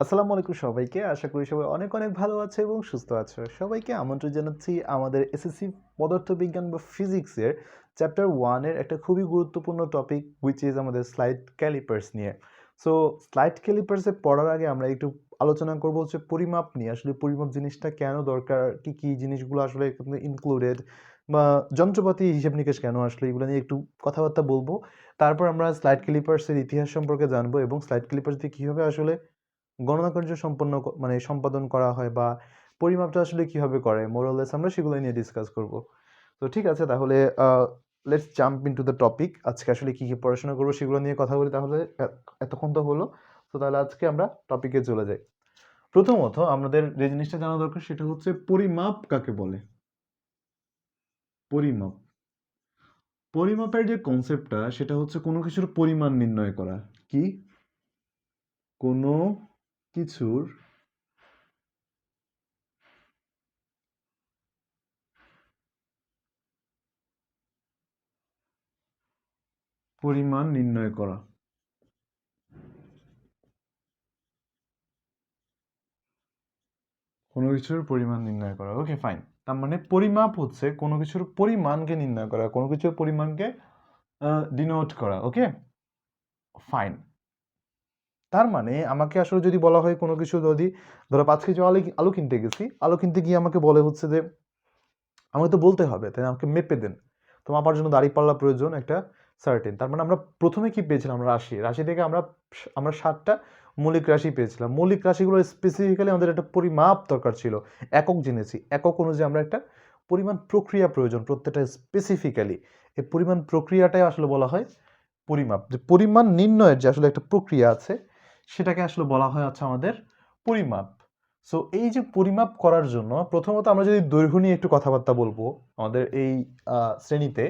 আসসালামু আলাইকুম সবাইকে। আশা করি সবাই অনেক, অনেক ভালো আছে এবং সুস্থ আছে। সবাইকে আমন্ত্রণ জানাচ্ছি আমাদের এসএসসি পদার্থবিজ্ঞান বা ফিজিক্সের চ্যাপ্টার 1 এর একটা খুবই গুরুত্বপূর্ণ টপিক which is আমাদের স্লাইড ক্যালিপার্স নিয়ে। সো স্লাইড ক্যালিপার্স এ পড়ার আগে আমরা একটু আলোচনা করব হচ্ছে পরিমাপ নিয়ে। আসলে পরিমাপ জিনিসটা কেন দরকার? কি, কি জিনিসগুলো আসলে এখানে ইনক্লুডেড বা যন্ত্রপাতি হিসেব-নিকেশ কেন আসলে এগুলো নিয়ে একটু কথাবার্তা বলবো। তারপর আমরা স্লাইড ক্যালিপার্স এর ইতিহাস সম্পর্কে জানবো এবং স্লাইড ক্যালিপার্স দিয়ে কিভাবে আসলে গণনা কার্য মানে সম্পাদন করা হয় বা পরিমাপটা আসলে কিভাবে করে মোরালেস আমরা সেগুলো নিয়ে ডিসকাস করব। তো ঠিক আছে, তাহলে let's jump into the topic. আজকে আসলে কি কি পড়াশোনা করবো সেগুলো নিয়ে কথা বলি। তাহলে এতক্ষণ তো হলো, তো তাহলে আজকে আমরা টপিকে চলে যাই। প্রথমত আমাদের যে জিনিসটা জানা দরকার সেটা হচ্ছে পরিমাপ কাকে বলে। পরিমাপ, পরিমাপের যে কনসেপ্টটা সেটা হচ্ছে কোনো কিছুর পরিমাণ নির্ণয় করা। কি? কোনো কিছুর পরিমাণ নির্ণয় করা। কোনো কিছুর পরিমাণ নির্ণয় করা। ওকে, ফাইন। তার মানে পরিমাপ হচ্ছে কোনো কিছুর পরিমাণকে নির্ণয় করা, কোনো কিছুর পরিমাণকে ডিনোট করা। ওকে, ফাইন। তার মানে আমাকে আসলে যদি বলা হয় কোনো কিছু, যদি ধরো 5 কেজি আলু আলু কিনতে গেছি, আলু কিনতে গিয়ে আমাকে বলে হচ্ছে যে আমাকে তো বলতে হবে, তাই আমাকে মেপে দেন। তো মাপার জন্য দাঁড়িপাল্লা প্রয়োজন একটা সার্টেন। তার মানে আমরা প্রথমে কি পেয়েছিলাম? রাশি। রাশি থেকে আমরা আমরা 7টা মৌলিক রাশি পেয়েছিলাম। মৌলিক রাশিগুলো স্পেসিফিক্যালি আমাদের একটা পরিমাপ দরকার ছিল। একক জেনেছি, একক অনুযায়ী আমরা একটা পরিমাণ প্রক্রিয়া প্রয়োজন প্রত্যেকটা স্পেসিফিক্যালি। এই পরিমাণ প্রক্রিয়াটাই আসলে বলা হয় পরিমাপ। যে পরিমাণ নির্ণয়ের যে আসলে একটা প্রক্রিয়া আছে সেটাকে আসলে বলা হয় আমাদের পরিমাপ। সো এই যে পরিমাপ করার জন্য প্রথমত আমরা যদি দৈর্ঘ্য নিয়ে একটু কথাবার্তা বলবো আমাদের এই শ্রেণীতে,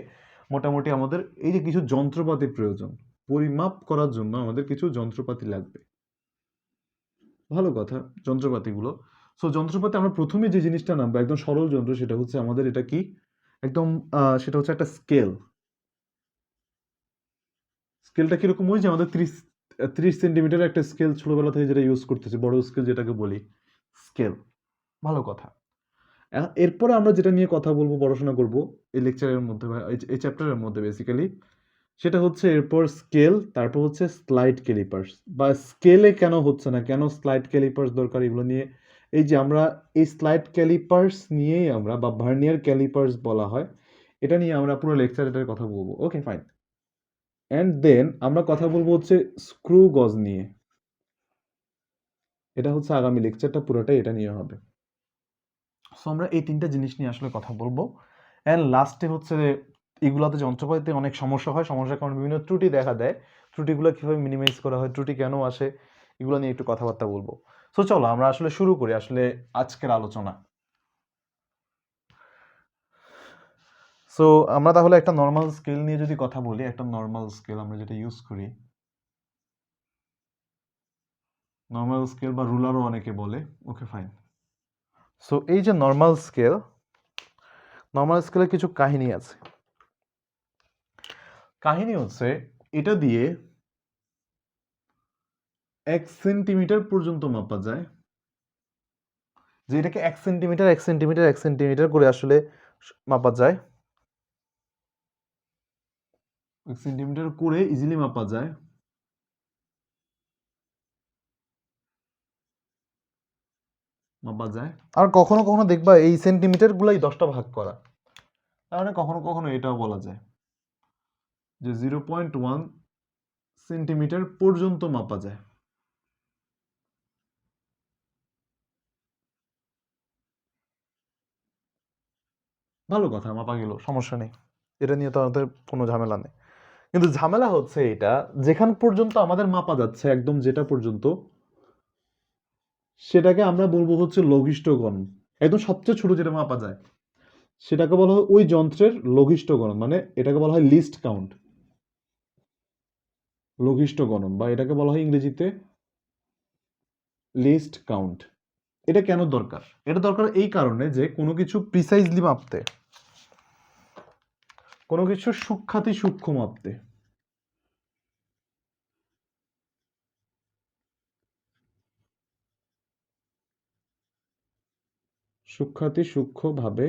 মোটামুটি আমাদের এই যে কিছু যন্ত্রপাতির প্রয়োজন। পরিমাপ করার জন্য আমাদের কিছু যন্ত্রপাতি লাগবে। ভালো কথা, যন্ত্রপাতিগুলো। সো যন্ত্রপাতি আমরা প্রথমে যে জিনিসটা নামবো একদম সরল যন্ত্র, সেটা হচ্ছে আমাদের এটা কি একদম সেটা হচ্ছে একটা স্কেল। স্কেলটা কিরকম? ওই যে আমাদের 30 সেন্টিমিটার একটা স্কেল ছোটবেলা থেকে যেটা ইউজ করতেছি, বড় স্কেল যেটাকে বলি স্কেল। ভালো কথা। এরপরে আমরা যেটা নিয়ে কথা বলবো, পড়াশোনা করব এই লেকচারের মধ্যে বা এই চ্যাপ্টারের মধ্যে বেসিক্যালি, সেটা হচ্ছে এরপর স্কেল, তারপর হচ্ছে স্লাইড ক্যালিপার্স। বা স্কেলে কেন হচ্ছে না, কেন স্লাইড ক্যালিপার্স দরকার, এগুলো নিয়ে এই যে আমরা এই স্লাইড ক্যালিপার্স নিয়েই আমরা, বা ভার্নিয়ার ক্যালিপার্স বলা হয়, এটা নিয়ে আমরা পুরো লেকচারের কথা বলবো। ওকে, ফাইন। অ্যান্ড দেন আমরা কথা বলবো হচ্ছে স্ক্রু গজ নিয়ে। এটা হচ্ছে আগামী লেকচারটা পুরোটাই এটা নিয়ে হবে। সো আমরা এই 3টা জিনিস নিয়ে আসলে কথা বলবো। অ্যান্ড লাস্টে হচ্ছে এগুলাতে যন্ত্রপাতিতে অনেক সমস্যা হয়, সমস্যার কারণে বিভিন্ন ত্রুটি দেখা দেয়। ত্রুটিগুলো কিভাবে মিনিমাইজ করা হয়, ত্রুটি কেন আসে, এগুলো নিয়ে একটু কথাবার্তা বলবো। সো চলো আমরা আসলে শুরু করি আসলে আজকের আলোচনা। সো আমরা তাহলে একটা নর্মাল স্কেল নিয়ে যদি কথা বলি, একটা নর্মাল স্কেল আমরা যেটা ইউজ করি, নর্মাল স্কেল বা রুলারও অনেকে বলে। ওকে, ফাইন। সো এই যে নর্মাল স্কেল, নর্মাল স্কেলের কিছু কাহিনী আছে। কাহিনী হচ্ছে এটা দিয়ে 1 সেন্টিমিটার পর্যন্ত মাপা যায়। যে এটাকে 1 সেন্টিমিটার 1 সেন্টিমিটার 1 সেন্টিমিটার করে আসলে মাপা যায়। 1 সেন্টিমিটার করে ইজিলি মাপা যায়। মাপা যায়। আর কখনো কখনো দেখবা এই সেন্টিমিটার গুলাই 10টা ভাগ করা। তার মানে কখনো কখনো এটাও বলা যায় যে 0.1 সেন্টিমিটার পর্যন্ত মাপা যায়। ভালো কথা, মাপা গেল, সমস্যা নেই। এটা নিয়ে তো আমাদের কোনো ঝামেলা নেই। কিন্তু ঝামেলা হচ্ছে এটা, যেখান পর্যন্ত আমাদের মাপা যাচ্ছে, একদম যেটা পর্যন্ত, সেটাকে আমরা বলবো হচ্ছে লঘিষ্ঠ গণন। একদম সবচেয়ে ছোট যেটা মাপা যায় সেটাকে বলা হয় ওই যন্ত্রের লঘিষ্ঠ গণন, মানে এটাকে বলা হয় লিস্ট কাউন্ট। লঘিষ্ঠ গণন, বা এটাকে বলা হয় ইংরেজিতে লিস্ট কাউন্ট। এটা কেন দরকার? এটা দরকার এই কারণে যে কোনো কিছু প্রিসাইজলি মাপতে, কোনো কিছু সূক্ষ্মাতি সূক্ষ্ম মাপতে, সূক্ষ্মাতিসূক্ষ্মভাবে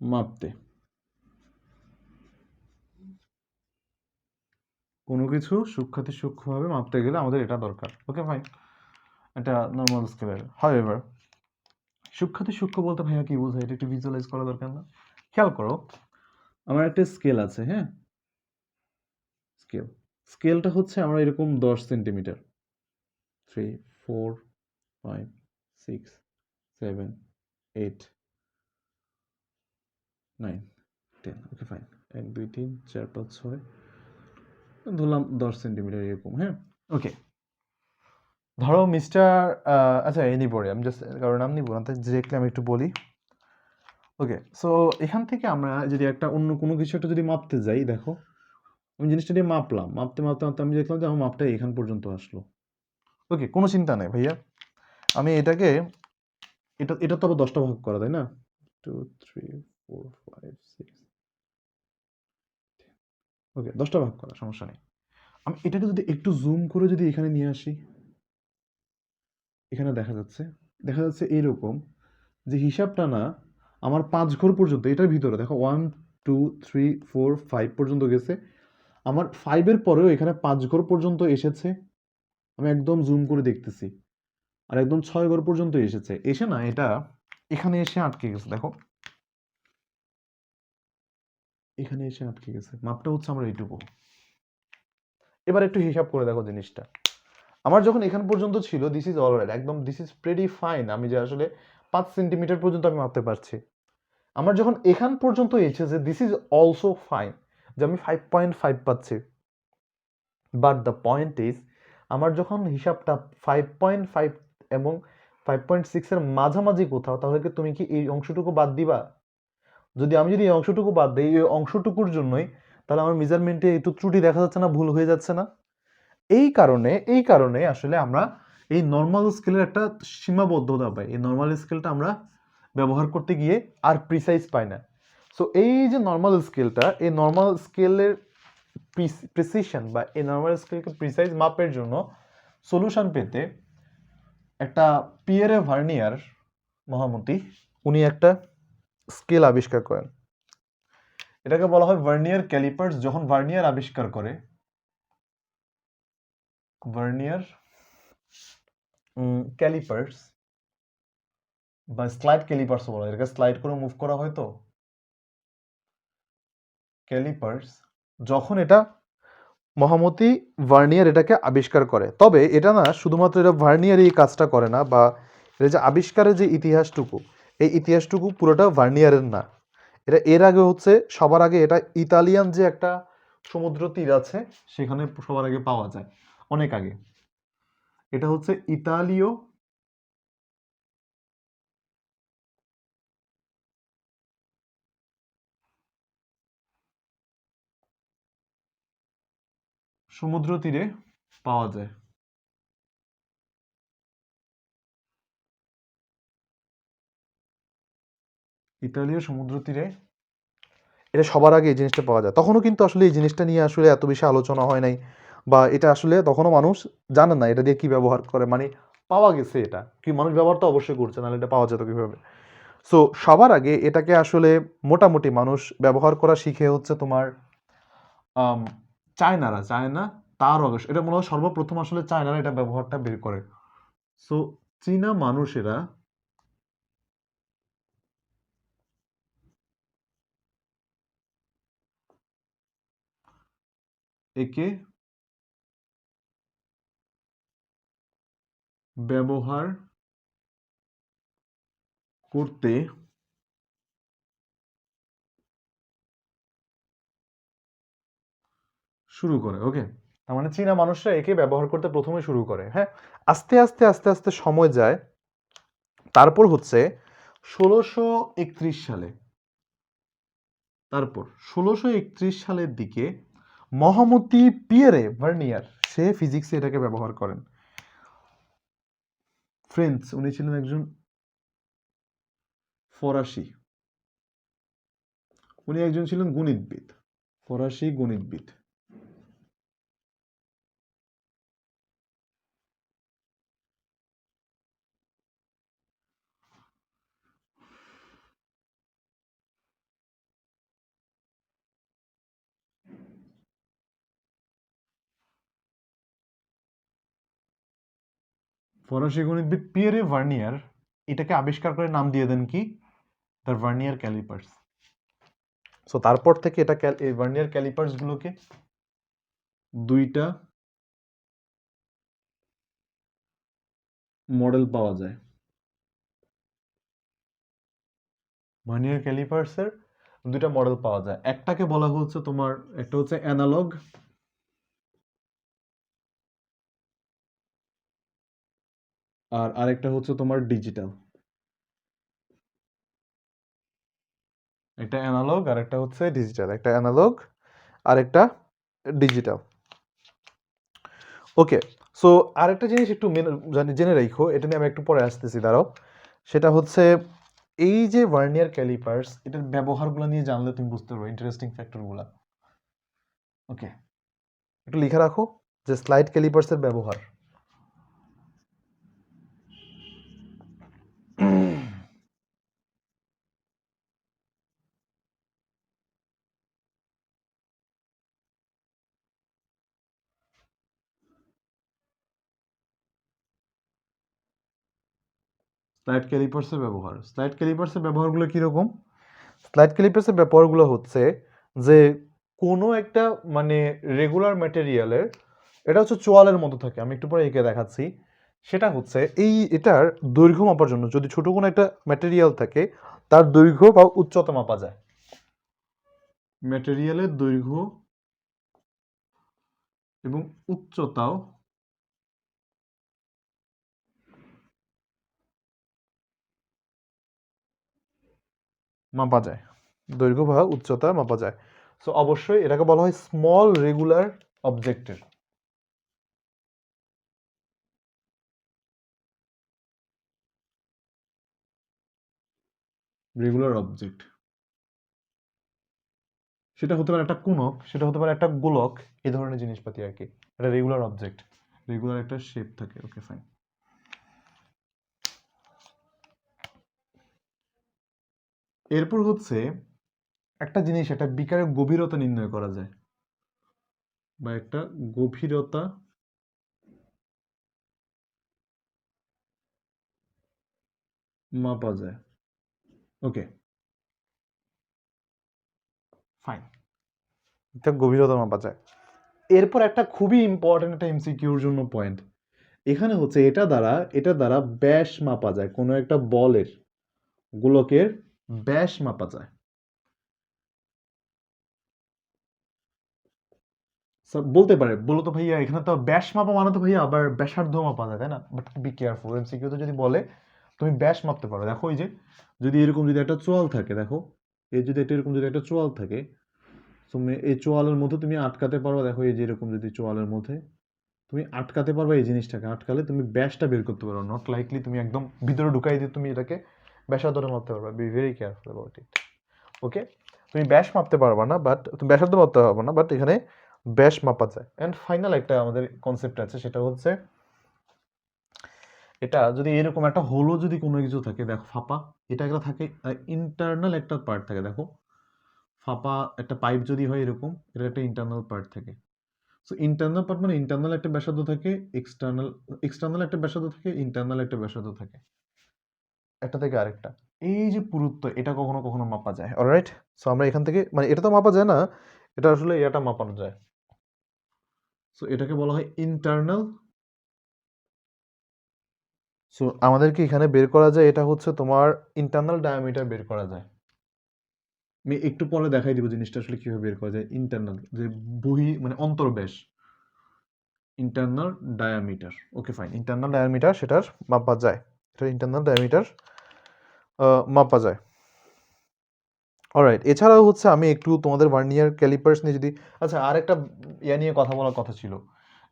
মাপতে, কোনো কিছু সূক্ষ্মাতিসূক্ষ্মভাবে মাপতে গেলে আমাদের এটা দরকার। ওকে ফাইন, এটা নর্মাল স্কেলের। হাউএভার সূক্ষ্মাতিসূক্ষ্ম বলতে ভাইয়া কি বোঝায়, এটা একটু ভিজুয়ালাইজ করা দরকার না? খেয়াল করো, আমার একটা স্কেল আছে, হ্যাঁ, স্কেলটা হচ্ছে আমার এরকম 10 সেন্টিমিটার, 3 4 5 6 7 8 9 10। ওকে ফাইন, 1 2 3 4 5 6 ধরলাম 10 সেন্টিমিটার এরকম, হ্যাঁ। ওকে, ধরো মিস্টার, আচ্ছা এনিবডি, আমি জাস্ট কারণ নাম নিব না, তাই ডিরেক্টলি আমি একটু বলি। ওকে, সো এখান থেকে আমরা যদি একটা অন্য কোনো কিছু একটা যদি মাপতে যাই, দেখো আমি জিনিসটা দিয়ে মাপলাম, মাপতে মাপতে মাপতে আমি দেখলাম যে আমার মাপটা এখান পর্যন্ত আসলো। ওকে, কোনো চিন্তা নেই ভাইয়া, আমি এটাকে এটা তো আবার 10টা ভাগ করা, তাই না? 2 3 4 5 6, ওকে 10টা ভাগ করা, সমস্যা নেই। আমি এটাকে যদি একটু জুম করে যদি এখানে নিয়ে আসি, এখানে দেখা যাচ্ছে এইরকম যে হিসাবটা না আমার 5 ঘর পর্যন্ত, এটার ভিতরে দেখো 1 2 3 4 5 পর্যন্ত গেছে, আমার 5-এর পরেও এখানে 5 ঘর পর্যন্ত এসেছে, আমি একদম জুম করে দেখতেছি, আর একদম 6 ঘর পর্যন্ত এসেছে, এসে না এটা এখানে এসে আটকে গেছে, দেখো এখানে এসে আটকে গেছে, মাপটা হচ্ছে আমার এইটুকু। এবার একটু হিসাব করে দেখো জিনিসটা, আমার যখন এখান পর্যন্ত ছিল দিস ইজ অলরাইট, একদম দিস ইজ প্রেটি ফাইন, আমি যে আসলে 5 সেন্টিমিটার পর্যন্ত আমি মাপতে পারছি। আমার যখন এখান পর্যন্ত এসেছে দিস ইজ অলসো ফাইন, যে আমি 5.5 পাচ্ছি। বাট দ্য পয়েন্ট ইজ, আমার যখন হিসাবটা 5.5 এবং 5.6 এর মাঝামাঝি কোথাও, তাহলে কি তুমি কি এই অংশটুকু বাদ দিবা? যদি এই অংশটুকু বাদ দিই, এই অংশটুকুর জন্যই তাহলে আমার মেজারমেন্টে একটু ত্রুটি দেখা যাচ্ছে না, ভুল হয়ে যাচ্ছে না? এই কারণে আসলে আমরা এই নর্মাল স্কেলের একটা সীমাবদ্ধতা পাই, এই নর্মাল স্কেলটা আমরা ব্যবহার করতে গিয়ে আর প্রিসাইজ পাই না। সো এই যে নর্মাল স্কেলটা, এই নর্মাল স্কেলের প্রিসিশন বা এই নর্মাল স্কেলকে প্রিসাইজ মাপের জন্য সলিউশন পেতে একটা পিয়েরে ভার্নিয়ার মহামতি, উনি একটা স্কেল আবিষ্কার করেন, এটাকে বলা হয় ভার্নিয়ার ক্যালিপার্স। যখন ভার্নিয়ার আবিষ্কার করে, ভার্নিয়ার ক্যালিপার্স বা স্লাইড ক্যালিপার্স বলা হয়, এটাকে স্লাইড করে মুভ করা হয়, তো ক্যালিপার্স, যখন এটা মহামতি ভার্নিয়ার এটাকে আবিষ্কার করে, তবে এটা না শুধুমাত্র এটা ভার্নিয়ার এই কাজটা করে না, বা এটা যে আবিষ্কারের যে ইতিহাসটুকু, এই ইতিহাসটুকু পুরোটা ভার্নিয়ারের না, এটা এর আগে হচ্ছে সবার আগে এটা ইতালিয়ান যে একটা সমুদ্র তীর আছে সেখানে সবার আগে পাওয়া যায়, অনেক আগে। এটা হচ্ছে ইতালীয় সমুদ্র তীরে পাওয়া যায়। ইতালীয় সমুদ্র তীরে এটা সবার আগে এই জিনিসটা পাওয়া যায়। তখনও কিন্তু আসলে এই জিনিসটা নিয়ে আসলে এত বেশি আলোচনা হয় নাই, বা এটা আসলে তখনও মানুষ জানে না এটা দিয়ে কি ব্যবহার করে, মানে পাওয়া গেছে, এটা কি মানুষ ব্যবহার তো অবশ্যই করছে, নাহলে এটা পাওয়া যেত কিভাবে? সো সবার আগে এটাকে আসলে মোটামুটি মানুষ ব্যবহার করা শিখে হচ্ছে তোমার আম, চায়না তার অবশ্য এটা মনে হয় সর্বপ্রথম আসলে চায়নারা এটা ব্যবহারটা বের করে। সো চীনা মানুষেরা একে ব্যবহার করতে শুরু করে। ওকে, তার মানে চীনা মানুষরা একে ব্যবহার করতে প্রথমে শুরু করে, হ্যাঁ। আস্তে আস্তে আস্তে আস্তে সময় যায়, তারপর হচ্ছে 1631 সালে, তারপর 1631 সালের দিকে মহামতি পিয়েরে ভার্নিয়ার, সে ফিজিক্সে এটাকে ব্যবহার করেন। ফ্রেঞ্চ, উনি ছিলেন একজন ফরাসি, উনি একজন ছিলেন গণিতবিদ, ফরাসি গণিতবিদ। ফরাসি গণিতবিদ পিয়েরে ভার্নিয়ার এটাকে আবিষ্কার করে নাম দিয়ে দেন কি, দ্য ভার্নিয়ার ক্যালিপার্স। সো তারপর থেকে এটা এই ভার্নিয়ার ক্যালিপার্স গুলোকে দুইটা মডেল পাওয়া যায়। ভার্নিয়ার ক্যালিপার্সের দুইটা মডেল পাওয়া যায়, একটাকে বলা হচ্ছে তোমার, একটা হচ্ছে অ্যানালগ আর আরেকটা হচ্ছে তোমার ডিজিটাল। একটা অ্যানালগ আর একটা হচ্ছে ডিজিটাল, একটা অ্যানালগ আর একটা ডিজিটাল। ওকে, সো আরেকটা জিনিস একটু জেনে রাখো, এটা নিয়ে আমি একটু পরে আসতেছি, দাঁড়াও। সেটা হচ্ছে এই যে ভার্নিয়ার ক্যালিপার্স, এটার ব্যবহারগুলো নিয়ে জানলে তুমি বুঝতে পারবে ইন্টারেস্টিং ফ্যাক্টরগুলো। ওকে, একটু লিখে রাখো যে স্লাইড ক্যালিপার্সের ব্যবহার। স্লাইড ক্যালিপার্সের ব্যবহার, স্লাইড ক্যালিপার্সের ব্যবহারগুলো কীরকম? স্লাইড ক্যালিপার্সের ব্যবহারগুলো হচ্ছে যে কোনো একটা মানে রেগুলার ম্যাটেরিয়ালের, এটা হচ্ছে চোয়ালের মতো থাকে, আমি একটু পরে এঁকে দেখাচ্ছি। সেটা হচ্ছে এটার দৈর্ঘ্য মাপার জন্য যদি ছোট কোনো একটা ম্যাটেরিয়াল থাকে, তার দৈর্ঘ্য বা উচ্চতা মাপা যায়। ম্যাটেরিয়ালের দৈর্ঘ্য এবং উচ্চতাও মাপা যায়, দৈর্ঘ্য বা উচ্চতা মাপা যায়। সো অবশ্যই এটাকে বলা হয় স্মল রেগুলার অবজেক্টের। রেগুলার অবজেক্ট সেটা হতে পারে একটা কোণক, সেটা হতে পারে একটা গোলক, এই ধরনের জিনিসপাতি আর কি। এটা রেগুলার অবজেক্ট, রেগুলার একটা শেপ থাকে। Okay fine. এরপর হচ্ছে একটা জিনিস, একটা বিকারের গভীরতা নির্ণয় করা যায়, বা একটা গভীরতা মাপা যায়। ওকে ফাইন, এটা গভীরতা মাপা যায়। এরপর একটা খুবই ইম্পর্টেন্ট একটা এমসিকিউর জন্য পয়েন্ট এখানে হচ্ছে, এটা দ্বারা ব্যাস মাপা যায়, কোনো একটা বলের গোলকের ব্যাস মাপা যায়। বলতে পারে, বলো তো ভাইয়া এখানে তো ব্যাস মাপা মানে তো ভাইয়া আবার ব্যাসার্ধ মাপা যায়, তাই না? বাট বি কেয়ারফুল, এমসিকিউ তো যদি বলে তুমি ব্যাস মাপতে পারো। দেখো এই যে যদি এরকম যদি একটা চোয়াল থাকে, দেখো এই যদি এটা এরকম যদি একটা চোয়াল থাকে, তুমি এই চোয়ালের মধ্যে তুমি আটকাতে পারো। দেখো এই যে এরকম যদি চোয়ালের মধ্যে তুমি আটকাতে পারবে, এই জিনিসটাকে আটকালে তুমি ব্যাসটা বের করতে পারো। নট লাইকলি তুমি একদম ভিতরে ঢুকাই দিয়ে তুমি এটাকে ব্যাসার্ধটা মাপতে পারবে। Be very careful about it. Okay, তুমি ব্যাস মাপতে পারবে না, বাট তুমি ব্যাসার্ধ মাপতে পারবে না, বাট এখানে ব্যাস মাপা যায়। অ্যান্ড ফাইনাল একটা আমাদের কনসেপ্ট আছে, সেটা হচ্ছে এটা যদি এরকম একটা হোলও যদি কোনো কিছু থাকে, দেখো ফাঁপা, এটা একটা থাকে ইন্টারনাল একটা পার্ট থাকে। দেখো ফাঁপা একটা পাইপ যদি হয় এরকম, এটা একটা ইন্টারনাল পার্ট থাকে। সো ইন্টারনাল পার্ট মানে ইন্টারনাল একটা ব্যাসার্ধ থাকে, এক্সটার্নাল একটা ব্যাসার্ধ থাকে, ইন্টারনাল একটা ব্যাসার্ধ থাকে, একটা থেকে আরেকটা। এই যে পুরুত্ব, এটা কখনো কখনো মাপা যায়। অলরাইট, সো আমরা এখান থেকে মানে এটা তো মাপা যায় না, এটা আসলে এটা মাপানো যায়। সো এটাকে বলা হয় ইন্টারনাল। সো আমাদেরকে এখানে বের করা যায়, এটা হচ্ছে তোমার ইন্টারনাল ডায়ামিটার বের করা যায়। আমি একটু পরে দেখাই দিব জিনিসটা আসলে কিভাবে বের করা যায়। ইন্টারনাল যে মানে অন্তর্ব্যাস, internal diameter. Okay fine, internal diameter সেটার মাপা যায়, এটা ইন্টারনাল ডায়ামিটার মাপা যায়। অলরাইট, এছাড়াও হচ্ছে আমি একটু তোমাদের ভার্নিয়ার ক্যালিপার্স নিয়ে যদি, আচ্ছা আর একটা ইয়া নিয়ে কথা বলার কথা ছিল,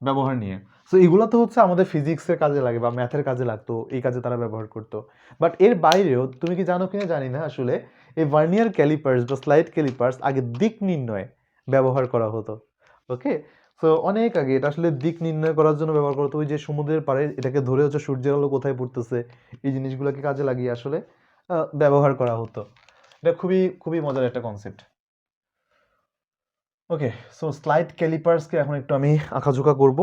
ব্যবহার নিয়ে। সো এগুলো তো হচ্ছে আমাদের ফিজিক্সের কাজে লাগে বা ম্যাথের কাজে লাগতো, এই কাজে তারা ব্যবহার করতো। বাট এর বাইরেও তুমি কি জানো কিনা জানি না, আসলে এই ভার্নিয়ার ক্যালিপার্স বা স্লাইড ক্যালিপার্স আগে দিক নির্ণয় ব্যবহার করা হতো। ওকে, সো অনেক আগে এটা আসলে দিক নির্ণয় করার জন্য ব্যবহার করতো। ওই যে সমুদ্রের পাড়ে এটাকে ধরে হচ্ছে সূর্যের আলো কোথায় পড়তেছে, এই জিনিসগুলোকে কাজে লাগিয়ে আসলে ব্যবহার করা হতো। এটা খুবই খুবই মজার একটা কনসেপ্ট। ওকে, সো স্লাইড ক্যালিপার্সকে এখন একটু আমি আঁকাঝোঁকা করব।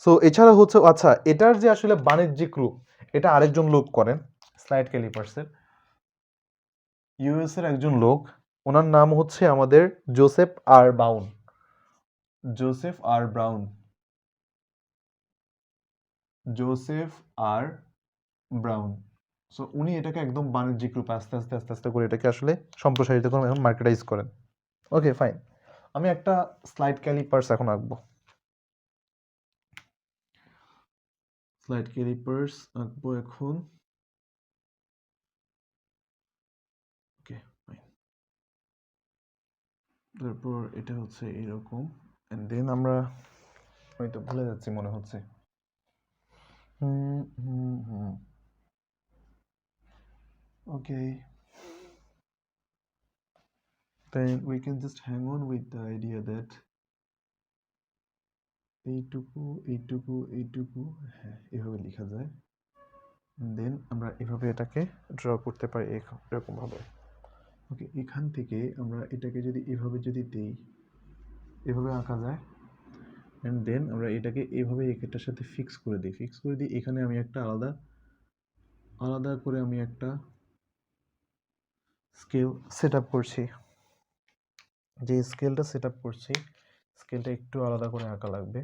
সো এছাড়া হচ্ছে আচ্ছা এটার যে আসলে বাণিজ্যিক রূপ এটা আরেকজন লোক করেন স্লাইড ক্যালিপার্সের ইউএস এর একজন লোক ওনার নাম হচ্ছে আমাদের জোসেফ আর ব্রাউন জোসেফ আর ব্রাউন জোসেফ আর ব্রাউন সো উনি এটাকে একদম বাণিজ্যিক রূপে আস্তে আস্তে আস্তে আস্তে করে এটাকে আসলে সম্প্রসারিত করেন এখন মার্কেটাইজ করেন ওকে ফাইন আমি একটা স্লাইড ক্যালিপার্স এখন আঁকবো স্লাইড ক্যালিপার্স আঁকবো এখন ওকে ফাইন তারপর এটা হচ্ছে এরকম এন্ড দেন আমরা আমি তো ভুলে যাচ্ছি মনে হচ্ছে হুম হুম হুম ওকে then we can just hang on with the idea that এইটুকু এইটুকু এইটুকু হ্যাঁ এভাবে লেখা যায় দেন আমরা এভাবে এটাকে ড্র করতে পারি এরকম ভাবে ওকে এখান থেকে আমরা এটাকে যদি এভাবে যদি দেই এভাবে আঁকা যায় অ্যান্ড দেন আমরা এটাকে এভাবে এটার সাথে ফিক্স করে দিই এখানে আমি একটা আলাদা আলাদা করে আমি একটা স্কেল সেট আপ করছি যে স্কেলটা সেট আপ করছি স্কেলটা একটু আলাদা করে আঁকা লাগবে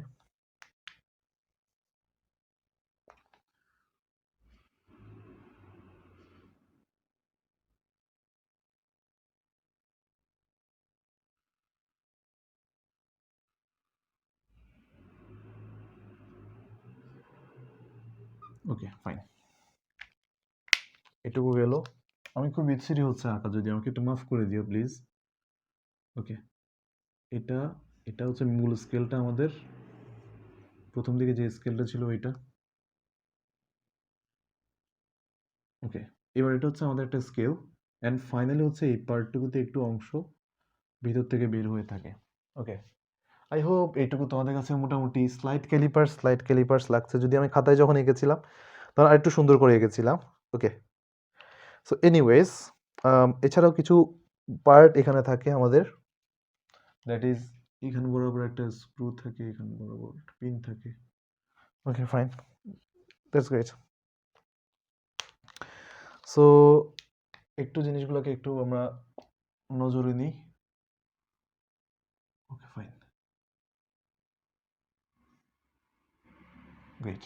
ওকে ফাইন এটুকু গেল আমি খুব বিচ্ছিরি হচ্ছে আঁকা যদি আমাকে একটু মাফ করে দিও প্লিজ ওকে এটা এটা হচ্ছে মূল স্কেলটা আমাদের প্রথম দিকে যে স্কেলটা ছিল ওইটা ওকে এবার এটা হচ্ছে আমাদের একটা স্কেল অ্যান্ড ফাইনালি হচ্ছে এই পার্টটুকুতে একটু অংশ ভিতর থেকে বের হয়ে থাকে ওকে আই হোপ এইটুকু তোমাদের কাছে মোটামুটি স্লাইড ক্যালিপার্স লাগছে যদি আমি খাতায় যখন এঁকেছিলাম তখন আরেকটু সুন্দর করে এঁকেছিলাম ওকে সো এনিওয়েজ এছাড়াও কিছু পার্ট এখানে থাকে আমাদের দ্যাট ইজ এখানে বরাবর একটা স্ক্রু থাকে এখানে বরাবর একটা পিন থাকে okay fine that's great so একটু জিনিসগুলোকে একটু আমরা নজরে নিই okay fine great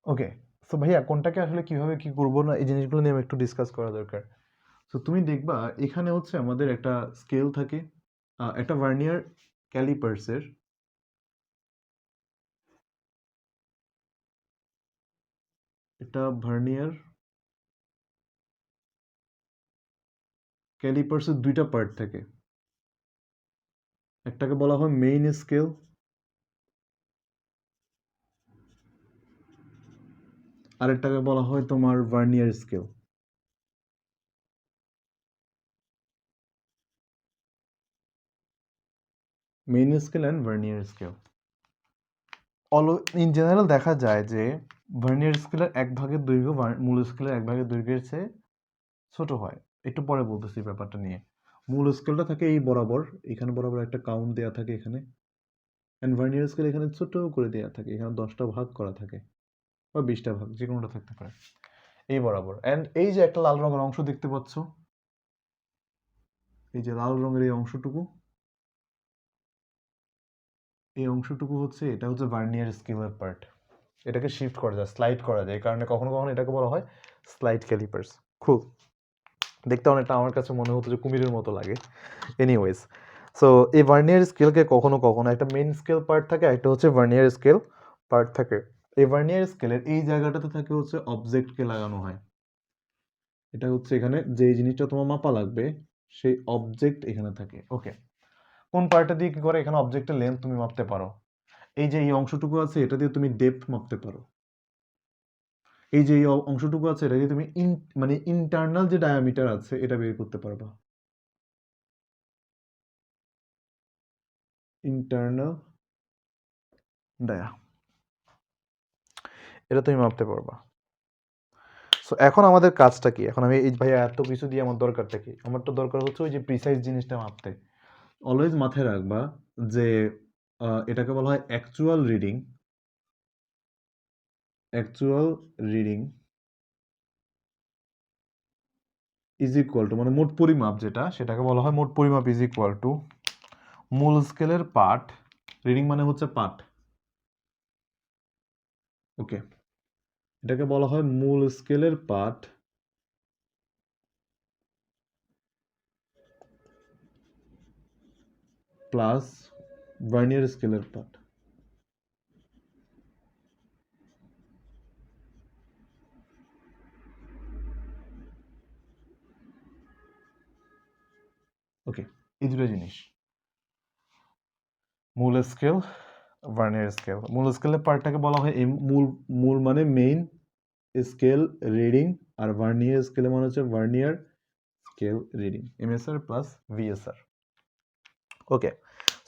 okay so ভাইয়া কোনটাকে আসলে কিভাবে কি করবো না এই জিনিসগুলো নিয়ে একটু ডিসকাস করা দরকার সো তুমি দেখবা এখানে হচ্ছে আমাদের একটা স্কেল থাকে একটা ভার্নিয়ার ক্যালিপার্সের এটা ভার্নিয়ার ক্যালিপার্সের দুইটা পার্ট থাকে একটাকে বলা হয় মেইন স্কেল আরেকটাকে বলা হয় তোমার vernier scale main scale and vernier scale in general দেখা যায় যে ভার্নিয়ার স্কেলের এক ভাগের দৈর্ঘ্য মূল স্কেলের এক ভাগের দৈর্ঘ্যের চেয়ে ছোট হয় একটু পরে বলতেছি ব্যাপারটা নিয়ে মূল স্কেলটা থাকে এই বরাবর এখানে বরাবর একটা কাউন্ট দেওয়া থাকে এখানে অ্যান্ড ভার্নিয়ার স্কেল এখানে ছোট করে দেওয়া থাকে এখানে 10টা ভাগ করা থাকে বা 20টা ভাগ যে কোনোটা থাকতে পারে এই বরাবর অ্যান্ড এই যে একটা লাল রঙের অংশ দেখতে পাচ্ছ এই যে লাল রঙের এই অংশটুকু এই অংশটুকু হচ্ছে এটা হচ্ছে ভার্নিয়ার স্কেলের পার্ট এটাকে শিফট করা যায় স্লাইড করা যায় এই কারণে কখনো কখনো এটাকে বলা হয় স্লাইড ক্যালিপার্স খুব দেখতে অনেকটা আমার কাছে মনে হতো যে কুমিরের মতো লাগে এনিওয়েজ সো এই ভার্নিয়ার স্কেলকে কখনো কখনো একটা মেইন স্কেল পার্ট থাকে একটা হচ্ছে ভার্নিয়ার স্কেল পার্ট থাকে এই ভার্নিয়ার স্কেলের এই জায়গাটাতে থাকে হচ্ছে অবজেক্টকে লাগানো হয় এটা হচ্ছে এখানে যে জিনিসটা তোমার মাপা লাগবে সেই অবজেক্ট এখানে থাকে ওকে কোন পার্টটা দিয়ে কি করে এখানে অবজেক্টের লেন্থ তুমি মাপতে পারো এই যে এই অংশটুকু আছে এটা দিয়ে তুমি ডেপথ মাপতে পারো এই যে এই অংশটুকু আছে এটা দিয়ে তুমি মানে ইন্টারনাল যে ডায়ামিটার আছে এটা বের করতে পারবা ইন্টারনাল ডায়া এটা তুমি মাপতে পারবা সো এখন আমাদের কাজটা কি? এখন আমি এই ভাইয়া এত কিছু দিয়ে আমার দরকারটা কি? আমার তো দরকার হচ্ছে ওই যে প্রিসাইজ জিনিসটা মাপতে। অলওয়েজ মাথায় রাখবা যে এটাকে বলা হয় actual reading. Actual reading is equal two মানে মোট পরিমাপ যেটা সেটাকে বলা হয় মোট পরিমাপ ইজ ইকুয়াল টু মূল স্কেলের পার্ট। রিডিং মানে হচ্ছে পার্ট। ওকে, এটাকে বলা হয় মূল স্কেলের পার্ট প্লাস ভার্নিয়ার স্কেলের পার্ট। ওকে, এই দুটো জিনিস মূল স্কেল ভার্নিয়ার স্কেল। মূল স্কেলের পার্টটাকে বলা হয় মূল মূল মানে মেইন স্কেল রিডিং, আর ভার্নিয়ার স্কেলে মানে হচ্ছে vernier scale reading, MSR plus VSR. Okay,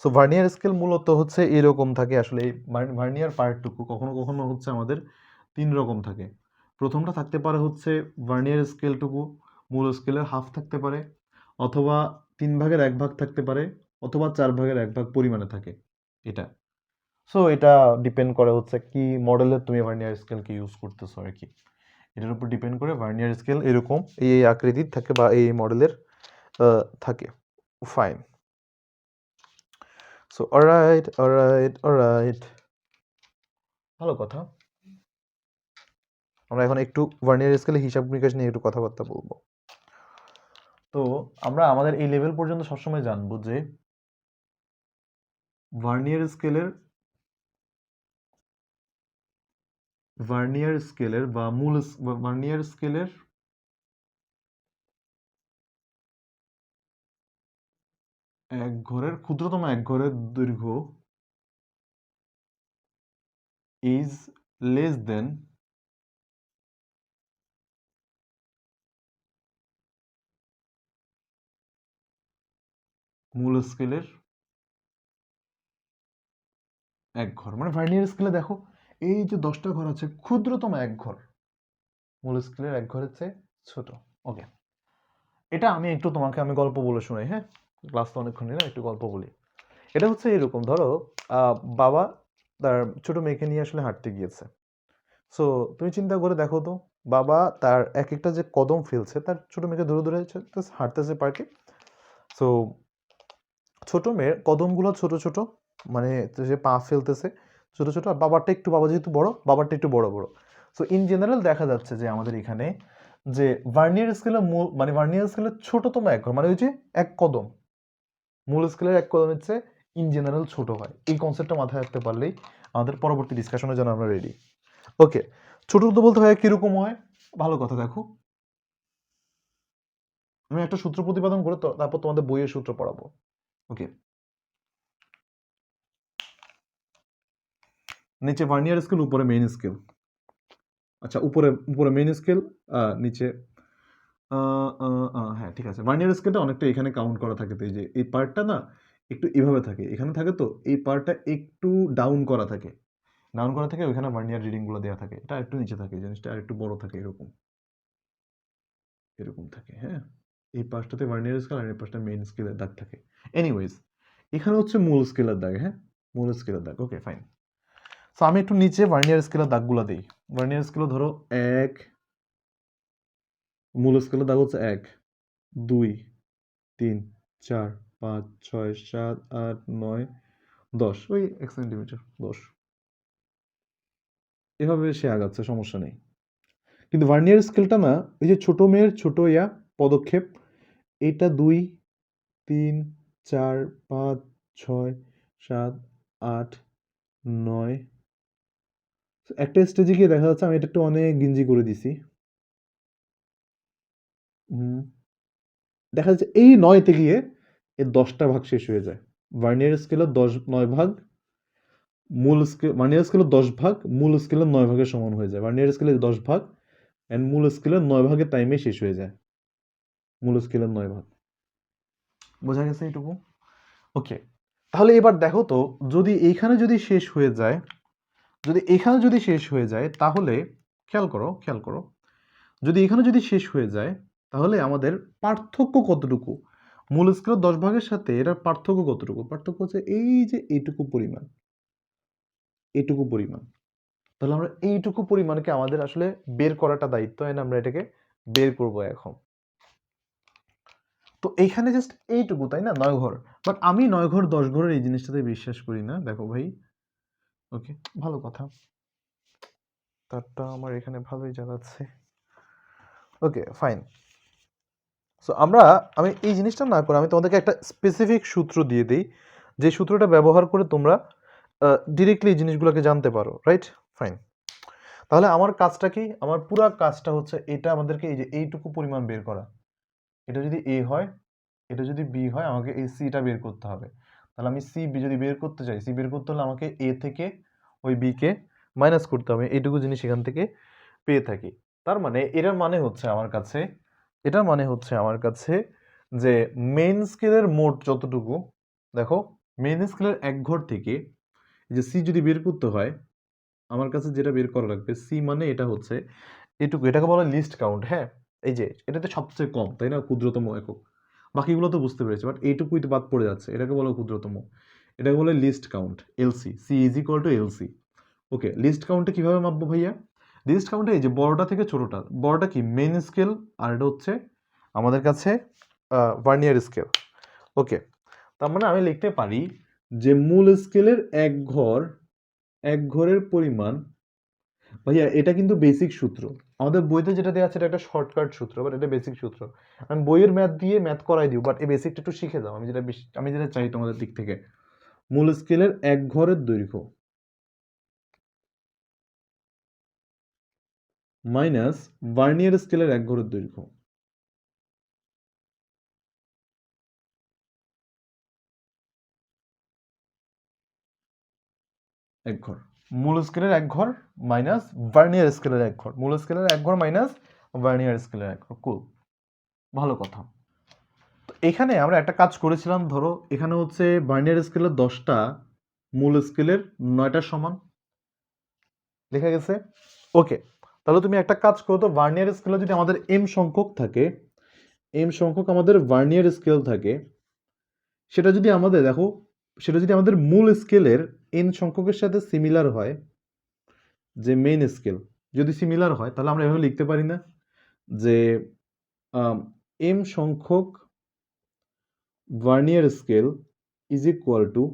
so vernier scale মূলত হচ্ছে এরকম থাকে আসলে। এই ভার্নিয়ার পার্টটুকু কখনো কখনো হচ্ছে আমাদের 3 রকম থাকে। প্রথমটা থাকতে পারে হচ্ছে ভার্নিয়ার স্কেলটুকু মূল স্কেলের হাফ থাকতে পারে, অথবা 3 ভাগের 1 ভাগ থাকতে পারে, অথবা 4 ভাগের 1 ভাগ পরিমাণে থাকে এটা। সো এটা ডিপেন্ড করে হচ্ছে কি মডেলের তুমি ভার্নিয়ার স্কেলকে ইউজ করতেছো আর কি। এটার উপর ডিপেন্ড করে ভার্নিয়ার স্কেল এরকম এই আকৃতির থাকে বা এই মডেলের থাকে। Fine. So alright alright alright, ভালো কথা। আমরা এখন একটু ভার্নিয়ার স্কেলে হিসাব নিকাশ নিয়ে একটু কথাবার্তা বলবো। তো আমরা আমাদের এই লেভেল পর্যন্ত সবসময় জানবো যে ভার্নিয়ার স্কেলের বা মূল ভার্নিয়ার স্কেলের এক ঘরের ক্ষুদ্রতম এক ঘরের দৈর্ঘ্য ইজ লেস দেন মূল স্কেলের এক ঘর। মানে ভার্নিয়ার স্কেলে দেখো এই যে 10টা ঘর আছে, ক্ষুদ্রতম এক ঘর মূল স্কেলের এক ঘরের চেয়ে ছোট। ওকে, এটা আমি একটু তোমাকে আমি গল্প বলে শোনাই। হ্যাঁ, ক্লাস তো অনেকক্ষণ নিলাম, একটু গল্প বলি। এটা হচ্ছে এরকম, ধরো বাবা তার ছোট মেয়েকে নিয়ে আসলে হাঁটতে গিয়েছে। সো তুমি চিন্তা করে দেখো তো, বাবা তার এক একটা যে কদম ফেলছে তার ছোট মেয়েকে ধরে ধরে হাঁটতেছে পার্কে। সো ছোট মেয়ের কদমগুলো ছোট ছোট, মানে সে পা ফেলতেছে ছোট ছোট, আর বাবা যেহেতু বড়, বাবারটা একটু বড় বড়। সো ইন জেনারেল দেখা যাচ্ছে যে আমাদের এখানে যে ভার্নিয়ার স্কেলের মানে ভার্নিয়ার স্কেলের ছোটতম এক ঘর মানে ওই যে এক কদম মূল স্কেলের এক কদমের চেয়ে ইন জেনারেল ছোট হয়। এই কনসেপ্টটা মাথায় রাখতে পারলেই আমাদের পরবর্তী ডিসকাশনের জন্য আমরা রেডি। ওকে, ছোট তো বলতে হয় কিরকম হয়, ভালো কথা। দেখো আমি একটা সূত্র প্রতিপাদন করে তারপর তোমাদের বইয়ের সূত্র পড়াবো। ওকে, নিচে ভার্নিয়ার স্কেল, উপরে মেইন স্কেল। আচ্ছা, উপরে উপরে মেইন স্কেল, নিচে হ্যাঁ ঠিক আছে। ভার্নিয়ার স্কেলটা অনেকটা এখানে কাউন্ট করা থাকে, তো এই যে এই পার্টটা না একটু এভাবে থাকে, এখানে থাকে, তো এই পার্টটা একটু ডাউন করা থাকে। ওইখানে ভার্নিয়ার রিডিং গুলো দেওয়া থাকে, এটা একটু নিচে থাকে, জিনিসটা আর একটু বড় থাকে, এরকম এরকম থাকে। হ্যাঁ, এই পাশটাতে ভার্নিয়ার স্কেল আর এই পাশটা মেইন স্কেলের দাগ থাকে। এনিওয়েজ, এখানে হচ্ছে মূল স্কেলের দাগ। হ্যাঁ, মূল স্কেলের দাগ। Okay fine. সো আমি একটু নিচে ভার্নিয়ার স্কেলের দাগগুলো দিই। ভার্নিয়ার স্কেলে ধরো এক, মূল স্কেলের দাগ হচ্ছে 1 2 3 4 5 6 7 8 9 10, ওই 1 সেন্টিমিটার 10, এভাবে সে আগাচ্ছে, সমস্যা নেই। কিন্তু ভার্নিয়ার স্কেলটা না, এই যে ছোট মেয়ের ছোট পদক্ষেপ, এটা 2 3 4 5 6 7 8 9, একটা স্টেজে গিয়ে দেখা যাচ্ছে আমি এটা একটু অনেক গিঞ্জি করে দিছি। দেখা যাচ্ছে এই 9তে গিয়ে এর 10টা ভাগ শেষ হয়ে যায়। ভার্নিয়ার স্কেলের 9 ভাগ মূল স্কেল, ভার্নিয়ার স্কেলের 10 ভাগ মূল স্কেলের 9 ভাগের সমান হয়ে যায়। ভার্নিয়ার স্কেলের 10 ভাগ এন্ড মূল স্কেলের 9 ভাগের টাইমে শেষ হয়ে যায়। মূল স্কেলের 9 ভাগ। বোঝা গেছে এইটুকু? ওকে, তাহলে এবার দেখো তো, যদি এইখানে যদি শেষ হয়ে যায়, তাহলে খেয়াল করো যদি এখানে যদি শেষ হয়ে যায় তাহলে আমাদের পার্থক্য কতটুকু, মূল স্কেলের 10 ভাগের সাথে এটার পার্থক্য কতটুকু? পার্থক্য হচ্ছে এই যে এইটুকু পরিমাণ, এইটুকু পরিমাণ। তাহলে আমরা এইটুকু পরিমাণকে আমাদের আসলে বের করাটা দায়িত্ব, এন্ড আমরা এটাকে বের করব এখন। তো এইখানে জাস্ট এইটুকু, তাই না, 9 ঘর। বাট আমি 9 ঘর 10 ঘরের এই জিনিসটাতে বিশ্বাস করি না। দেখো ভাই, ওকে, ভালো কথা, তারটা আমার এখানে ভালোই জানাচ্ছে। Okay fine. সো আমি এই জিনিসটা না করে আমি তোমাদেরকে একটা স্পেসিফিক সূত্র দিয়ে দিই, যে সূত্রটা ব্যবহার করে তোমরা ডিরেক্টলি এই জিনিসগুলোকে জানতে পারো, রাইট? ফাইন। তাহলে আমার কাজটা কি? আমার পুরো কাজটা হচ্ছে এটা আমাদেরকে এই যে এইটুকু পরিমাণ বের করা। এটা যদি এ হয়, এটা যদি বি হয়, আমাকে এই সিটা বের করতে হবে। তাহলে আমি সি বি যদি বের করতে চাই, সি বের করতে হলে আমাকে এ থেকে ওই বি কে মাইনাস করতে হবে। এইটুকু জিনিস এখান থেকে পেয়ে থাকি। তার মানে এটার মানে হচ্ছে আমার কাছে যে মেইন স্কেলের মোট যতটুকু, দেখো মেইন স্কেলের এক ঘর থেকে যে সি যদি বের করতে হয়, আমার কাছে যেটা বের করা লাগবে, সি মানে এটা হচ্ছে এটুকু, এটাকে বলা লিস্ট কাউন্ট। হ্যাঁ, এই যে এটাতে সবচেয়ে কম, তাই না, ক্ষুদ্রতম একক। বাকিগুলো তো বুঝতে পেরেছি, বাট এইটুকুই তো বাদ পড়ে যাচ্ছে, এটাকে বলা ক্ষুদ্রতম, এটাকে বলে least count, LC. C is equal to LC. Okay, least কাউন্টে কিভাবে মাপবো ভাইয়া? লিস্ট কাউন্টে এই যে বড়টা থেকে ছোটটা, বড়টা কি মেইন স্কেল, আর এটা হচ্ছে আমাদের কাছে ভার্নিয়ার স্কেল। ওকে, তার মানে আমি লিখতে পারি যে মূল স্কেলের এক ঘরের পরিমাণ, ভাইয়া এটা কিন্তু বেসিক সূত্র, আমাদের বইতে যেটা দেওয়া আছে এটা একটা শর্টকাট সূত্র, বাট এটা বেসিক সূত্র। আমি বইয়ের ম্যাথ দিয়ে ম্যাথ করাই দিও, বাট এই বেসিকটা একটু শিখে যাও। আমি যেটা চাই তোমাদের দিক থেকে, মূল স্কেলের এক ঘরের দৈর্ঘ্য মাইনাস ভার্নিয়ার স্কেলের এক ঘরের দৈর্ঘ্য। এক ঘর, মূল স্কেলের এক ঘর মাইনাস ভার্নিয়ার স্কেলের এক ঘর, মূল স্কেলের এক ঘর মাইনাস ভার্নিয়ার স্কেলের এক ঘর। কুল, ভালো কথা। তো এখানে আমরা একটা কাজ করেছিলাম, ধরো এখানে হচ্ছে ভার্নিয়ার স্কেলের 10টা, মূল স্কেলের 9টার সমান লেখা গেছে। ওকে, তাহলে তুমি একটা কাজ করো তো, ভার্নিয়ার স্কেলে যদি আমাদের এম সংখ্যক থাকে, এম সংখ্যক আমাদের ভার্নিয়ার স্কেল থাকে, সেটা যদি আমাদের দেখো, সেটা যদি আমাদের মূল স্কেলের এন সংখ্যকের সাথে সিমিলার হয়, যে মেইন স্কেল যদি সিমিলার হয়, তাহলে আমরা এভাবে লিখতে পারি না যে এম সংখ্যক vernier scale is equal two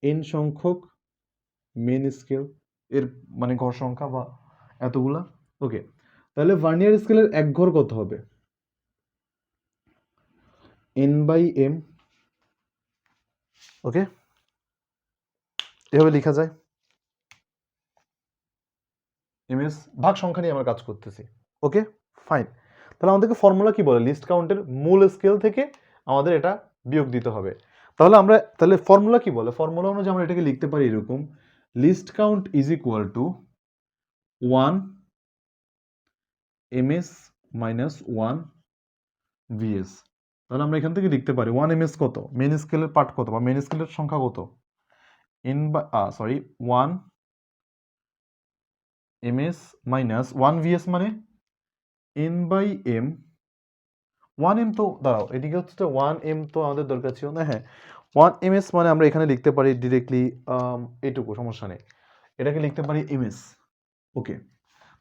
N সংখ্যক মেইন স্কেল, এর মানে ঘর সংখ্যা বা এতগুলা। ওকে, তাহলে ভার্নিয়ার স্কেলের এক ঘর কত হবে? N by M. ওকে, এভাবে লেখা যায়। এমএস ভাগ সংখ্যা নিয়ে আমরা কাজ করতেছি। Okay fine. তাহলে আমাদেরকে ফর্মুলা কি বলে? লিস্ট কাউন্টের মূল স্কেল থেকে আমাদের এটা বিয়োগ দিতে হবে। তাহলে ফর্মুলা কি বলে? ফর্মুলা অনুযায়ী আমরা এটাকে লিখতে পারি এরকম, list count is equal two 1 ms minus 1 vs। তাহলে আমরা এখান থেকে লিখতে পারি 1 ms কত, মেন স্কেলের পার্ট কত বা মেন স্কেলের সংখ্যা কত, 1 ms মাইনাস 1 vs মানে n বাই m। 1m তো দাঁড়াও, এদিকে হচ্ছে 1m তো আমাদের দরকার ছিল না। হ্যাঁ, 1ms মানে আমরা এখানে লিখতে পারি ডিরেক্টলি এইটুকু, সমস্যা নেই, এটাকে লিখতে পারি ms। ওকে,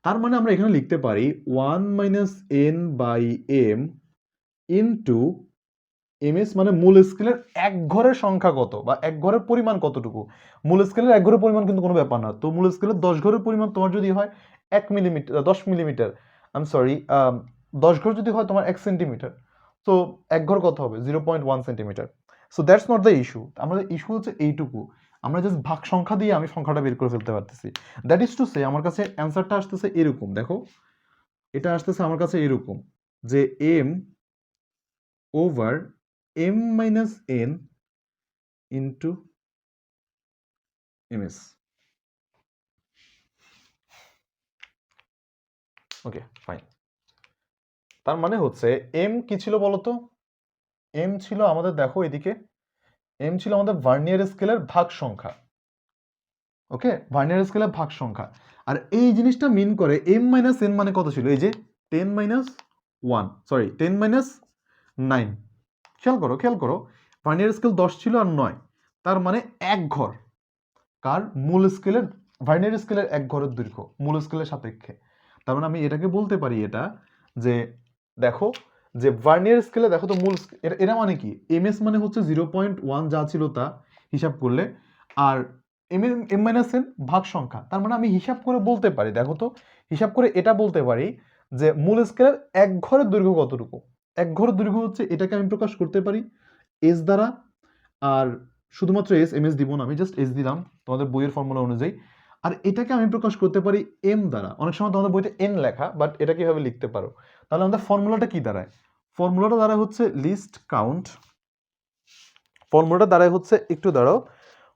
তার মানে আমরা এখানে লিখতে পারি 1 minus n by m into ms মানে মূল স্কেলের এক ঘরের সংখ্যা কত বা এক ঘরের পরিমাণ কতটুকু। মূল স্কেলের এক ঘরের পরিমাণ কিন্তু কোনো ব্যাপার না। তো মূল স্কেলের 10 ঘরের পরিমাণ তোমার যদি হয় 1 মিলিমিটার, 10 মিলিমিটার, সরি 10 ঘর যদি হয় তোমার 1 সেন্টিমিটার, তো এক ঘর কত হবে? 0.1 centimetre. So that's not the issue. আমাদের ইস্যু হচ্ছে এইটুকু, আমরা জাস্ট ভাগ সংখ্যা দিয়ে আমি সংখ্যাটা বের করে ফেলতে পারতেছি। দ্যাট ইজ টু সে আমার কাছে অ্যান্সারটা আসতেছে এরকম, দেখো এটা আসতেছে আমার কাছে এরকম, যে m over m minus n into ms। Okay fine. তার মানে হচ্ছে m কি ছিল বলতো? m ছিল আমাদের, দেখো এদিকে m ছিল আমাদের ভার্নিয়ার স্কেলের ভাগ সংখ্যা। ওকে, ভার্নিয়ার স্কেলের ভাগ সংখ্যা। আর এই জিনিসটা মিন করে m মাইনাস n মানে কত ছিল, এই যে 10 মাইনাস 1, সরি 10 মাইনাস 9। খেয়াল করো ভার্নিয়ার স্কেল 10 ছিল আর 9, তার মানে এক ঘর। কার? মূল স্কেলের, ভার্নিয়ার স্কেলের এক ঘরের দৈর্ঘ্য মূল স্কেলের সাপেক্ষে। তার মানে আমি এটাকে বলতে পারি এটা যে দেখো যে ভার্নিয়ার স্কেলে দেখো তো মূল এটা মানে কি, এমএস মানে হচ্ছে 0.1 যা ছিল তা হিসাব করলে, আর এম মাইনাস এন ভাগ সংখ্যা। তার মানে আমি হিসাব করে বলতে পারি, দেখো তো হিসাব করে এটা বলতে পারি যে মূল স্কেলের এক ঘরের দৈর্ঘ্য কতটুকু। এক ঘরের দৈর্ঘ্য হচ্ছে, এটাকে আমি প্রকাশ করতে পারি এস দ্বারা, আর শুধুমাত্র এস, এম এস দিব না, আমি জাস্ট এস দিলাম তোমাদের বইয়ের ফর্মুলা অনুযায়ী। আর এটাকে আমি প্রকাশ করতে পারি এম দ্বারা। অনেক সময় তোমাদের বইতে এন লেখা, বাট এটা কিভাবে লিখতে পারো, তাহলে আমাদের ফর্মুলাটা কি দাঁড়ায়? ফর্মুলাটা দাঁড়ায় হচ্ছে লিস্ট কাউন্ট, ফর্মুলাটা দাঁড়ায় হচ্ছে, একটু দাঁড়াও,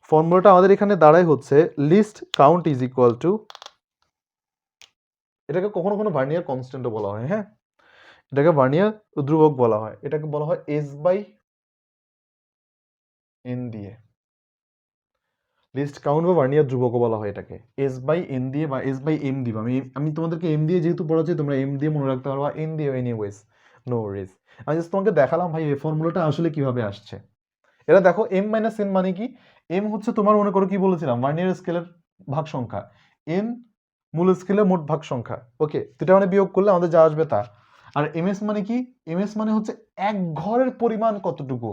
ফর্মুলাটা আমাদের এখানে দাঁড়ায় হচ্ছে list count is equal two, এটাকে কখনো কখনো ভার্নিয়ার কনস্ট্যান্টও বলা হয়, হ্যাঁ এটাকে ভার্নিয়ার ধ্রুবক বলা হয়, এটাকে বলা হয় এস বাই এন দিয়ে। লিস্ট কাউন্ট বা ভার্নিয়ার ধ্রুবকও বলা হয় এটাকে, এস বাই এন দিয়ে বা এস বাই এম দিব। আমি তোমাদেরকে এম দিয়ে যেহেতু পড়াচ্ছি, তোমরা এম দিয়ে মনে রাখতে পারবা, এন দিয়ে এনিওয়েজ, নো ওয়ারিজ। আমি জাস্ট তোমাকে দেখালাম ভাই এই ফর্মুলাটা আসলে কিভাবে আসছে। এটা দেখো এম মাইনাস এন মানে কি, এম হচ্ছে তোমার মনে করো কি বলেছিলাম, ভার্নিয়ার স্কেলের ভাগ সংখ্যা, এন মূল স্কেলের মোট ভাগ সংখ্যা, ওকে, দুটা মানে বিয়োগ করলে আমাদের যা আসবে তা। আর এমএস মানে কি, এমএস মানে হচ্ছে এক ঘরের পরিমাণ কতটুকু।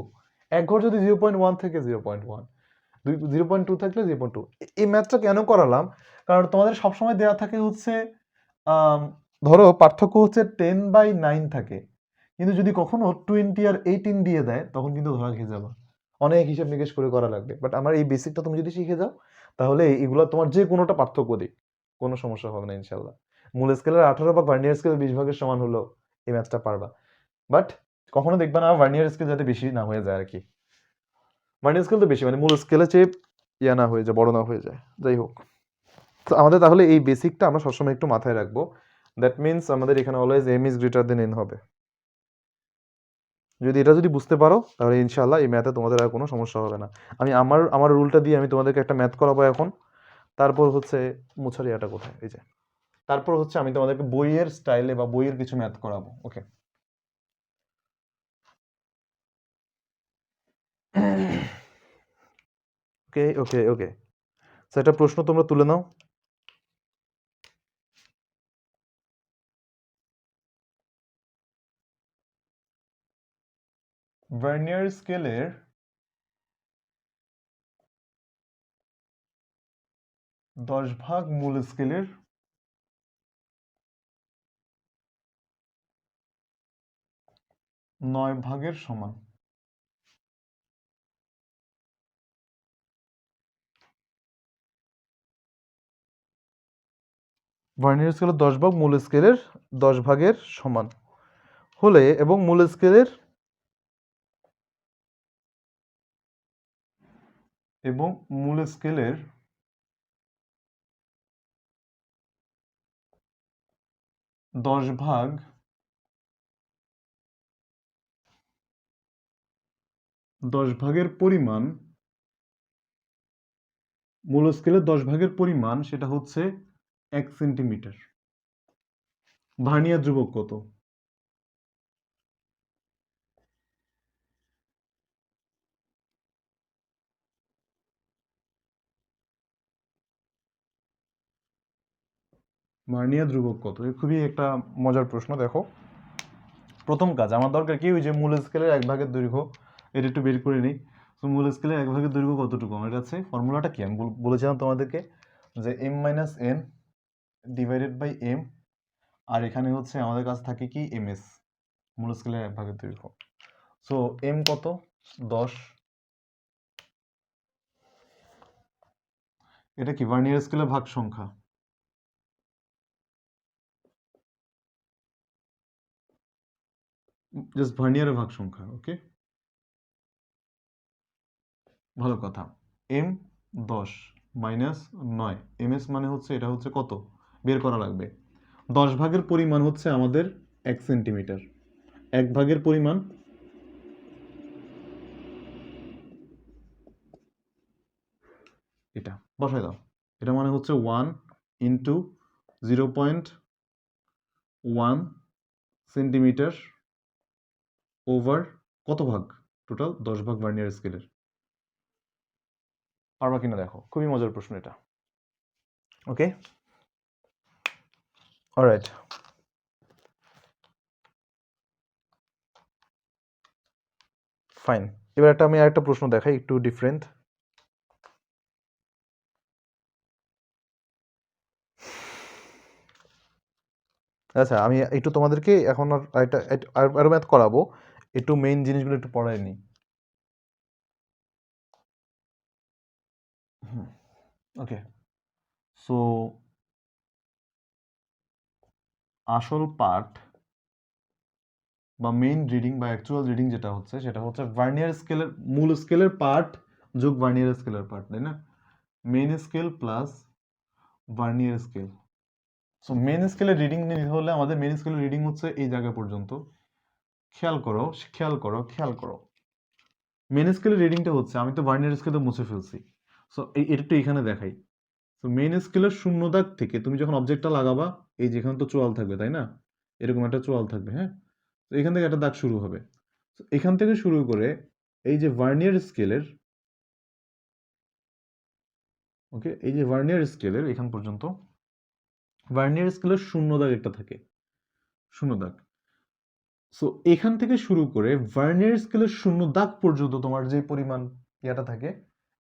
এক ঘর যদি 0.1 থেকে 0.1, 0.2 থাকলে 0.2। এই ম্যাথটা কেন করালাম, কারণ তোমাদের সবসময় দেওয়া থাকে হচ্ছে ধরো পার্থক্য হচ্ছে 10/9 থাকে, কিন্তু যদি কখনো 20 আর 18 দিয়ে দেয় তখন কিন্তু ধরা খেয়ে যাবে, অনেক হিসাব নিকেশ করে করা লাগবে। বাট আমার এই বেসিকটা তুমি যদি শিখে যাও, তাহলে এগুলো তোমার যে কোনোটা পার্থক্য দিক কোনো সমস্যা হবে না ইনশাল্লাহ। মূল স্কেলের 18 বা ভার্নিয়ার স্কেল 20 ভাগের সমান হলো এই ম্যাথটা পারবা। বাট কখনো দেখবা না ভার্নিয়ার স্কেল যাতে বেশি না হয়ে যায় আর কি, ভার্নিয়ার স্কেল তো বেশি মানে মূল স্কেলে চেয়ে ইয়া না হয়ে যায়, বড় না হয়ে যায়। যাই হোক, তো আমাদের তাহলে এই বেসিকটা আমরা সবসময় একটু মাথায় রাখবো। দ্যাট মিনস আমাদের এখানে always M is greater than N হবে। যদি এটা যদি বুঝতে পারো তাহলে ইনশাআল্লাহ এই ম্যাথে তোমাদের আর কোনো সমস্যা হবে না। আমি আমার রুলটা দিয়ে আমি তোমাদেরকে একটা ম্যাথ করাবো এখন। তারপর হচ্ছে মুছারিয়াটা কোথায়, এই যে, তারপর হচ্ছে আমি তোমাদেরকে বইয়ের স্টাইলে বা বইয়ের কিছু ম্যাথ করাবো, ওকে। ওকে ওকে ওকে, তো একটা প্রশ্ন তোমরা তুলে নাও। ভার্নিয়ার স্কেলের 10 ভাগ মূল স্কেলের 9 ভাগের সমান। ভার্নিয়ার স্কেলের 10 ভাগ মূল স্কেলের 10 ভাগের সমান হলে এবং মূল স্কেলের 10 ভাগ 10 ভাগের পরিমাণ, মূল স্কেলের 10 ভাগের পরিমাণ সেটা হচ্ছে 1 সেন্টিমিটার। ভার্নিয়ার ধ্রুবক কত? ভার্নিয়ার ধ্রুবক কত? এ খুবই একটা মজার প্রশ্ন। দেখো, প্রথম কাজ আমার দরকার কি, ওই যে মূল স্কেলের 1 ভাগের দৈর্ঘ্য, এটা একটু বের করে নিই। তো মূল স্কেলের 1 ভাগের দৈর্ঘ্য কতটুকু আমার কাছে, ফর্মুলাটা কি আমি বলেছিলাম তোমাদেরকে যে m minus n divided by m, আর এখানে হচ্ছে আমাদের কাছে থাকে কি ms, মূল স্কেলের 1 ভাগের দৈর্ঘ্য। সো m কত? 10। এটা কি ভার্নিয়ার স্কেলের ভাগ সংখ্যা, জাস্ট ভার্নিয়ারের ভাগ সংখ্যা, ওকে। ভালো কথা, m 10 মাইনাস 9, ms মানে হচ্ছে এটা হচ্ছে কত বের করা লাগবে। 10 ভাগের পরিমাণ হচ্ছে আমাদের 1 সেন্টিমিটার, 1 ভাগের পরিমাণ এটা বসাই দাও, এটা মানে হচ্ছে 1 ইন্টু 0.1 সেন্টিমিটার ওভার কত ভাগ? টোটাল 10 ভাগ ভার্নিয়ার স্কেলের। পারবা কিনা দেখো, খুবই মজার প্রশ্ন এটা। ওকে, অলরাইট। ফাইন, এবার আমি আরেকটা প্রশ্ন দেখাই, একটু ডিফারেন্ট। আচ্ছা, আমি একটু তোমাদেরকে এখন আরো ম্যাথ করাবো, একটু মেইন জিনিসগুলো একটু পড়াই নি। ওকে, সো আসল পার্ট বা মেইন রিডিং বা অ্যাকচুয়াল রিডিং যেটা হচ্ছে সেটা হচ্ছে ভার্নিয়ার স্কেলের মূল স্কেলের পার্ট যোগ ভার্নিয়ার স্কেলের পার্ট, তাই না? Main scale plus vernier scale. So main স্কেলের রিডিং নিতে হলে আমাদের মেইন স্কেলের রিডিং হচ্ছে এই জায়গা পর্যন্ত। খেয়াল করো খেয়াল করো খেয়াল করো, মেইন স্কেলের রিডিংটা হচ্ছে, আমি তো ভার্নিয়ার স্কেলটা মুছে ফেলছি, সো এটা একটু এখানে দেখাই। তো মেইন স্কেলের শূন্য দাগ থেকে তুমি যখন অবজেক্টটা লাগাবা, এই যেখানে তো চোয়াল থাকবে, তাই না? এরকম একটা চোয়াল থাকবে, হ্যাঁ? তো এখান থেকে একটা দাগ শুরু হবে। এখান থেকে শুরু করে এই যে ভার্নিয়ার স্কেলের, ওকে, এই যে ভার্নিয়ার স্কেলের এখান পর্যন্ত, ভার্নিয়ার স্কেলের শূন্য দাগ একটা থাকে, শূন্য দাগ। সো এখান থেকে শুরু করে ভার্নিয়ার স্কেলের শূন্য দাগ পর্যন্ত তোমার যে পরিমাণ ইয়াটা থাকে,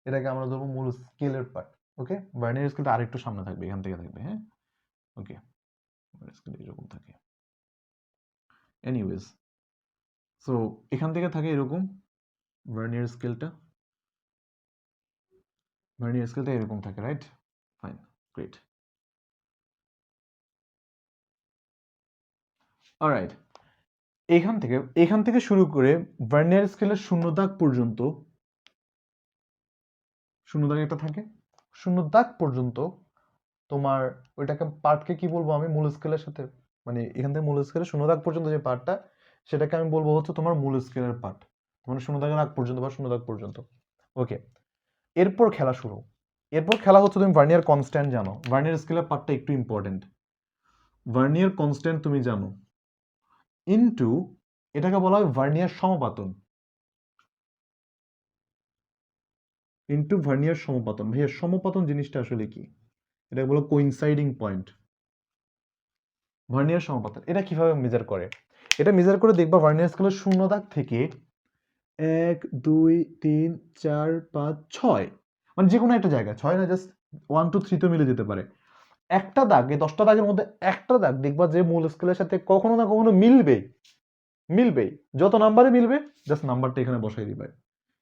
এটাকে আমরা ধরবো মূল স্কেলের পার্ট। ওকে, ভার্নিয়ার স্কেলটা আরেকটু সামনে থাকবে, এখান থেকে থাকবে, হ্যাঁ? ওকে, স্কেল এরকম থাকে। এনিওয়েজ, সো এখান থেকে থাকে এরকম ভার্নিয়ার স্কেলটা, ভার্নিয়ার স্কেলটা এরকম থাকে, রাইট? Fine, great. অলরাইট, এখান থেকে শুরু করে ভার্নিয়ার স্কেলের শূন্য দাগ পর্যন্ত, শূন্য দাগ একটা থাকে, শূন্য দাগ পর্যন্ত তোমার ওইটাকে পার্টকে কি বলবো আমি, মূল স্কেলের সাথে, মানে এখান থেকে মূল স্কেলের শূন্য দাগ পর্যন্ত যে পার্টটা, সেটাকে আমি বলবো হচ্ছে তোমার মূল স্কেলের পার্ট, মানে শূন্য দাগের আগ পর্যন্ত বা শূন্য দাগ পর্যন্ত। ওকে, এরপর খেলা শুরু। এরপর খেলা হচ্ছে, তুমি ভার্নিয়ার কনস্ট্যান্ট জানো, ভার্নিয়ার স্কেলের পার্টটা একটু ইম্পর্টেন্ট। ভার্নিয়ার কনস্ট্যান্ট তুমি জানো, ইনটু এটাকে বলা হয় ভার্নিয়ার সমাপাতন, ইনটু ভার্নিয়ার সমাপাতন। ভাইয়া সমাপাতন জিনিসটা আসলে কি? এটাকে বলো কোইনসাইডিং পয়েন্ট। ভার্নিয়ার সমাপাতন এটা কিভাবে মেজার করে? এটা মেজার করে দেখবা ভার্নিয়ার স্কেলের শূন্য দাগ থেকে 1 2 3 4 5 6, মানে যে কোনো একটা জায়গা, 6 না, জাস্ট 1 2 3 তো মিলে যেতে পারে। একটা দাগ, এই 10টা দাগের মধ্যে একটা দাগ দেখবা যে মূল স্কেলের সাথে কখনো না কখনো মিলবে, মিলবে। যত নাম্বারে মিলবে জাস্ট নাম্বারটা এখানে বসাই দিবে,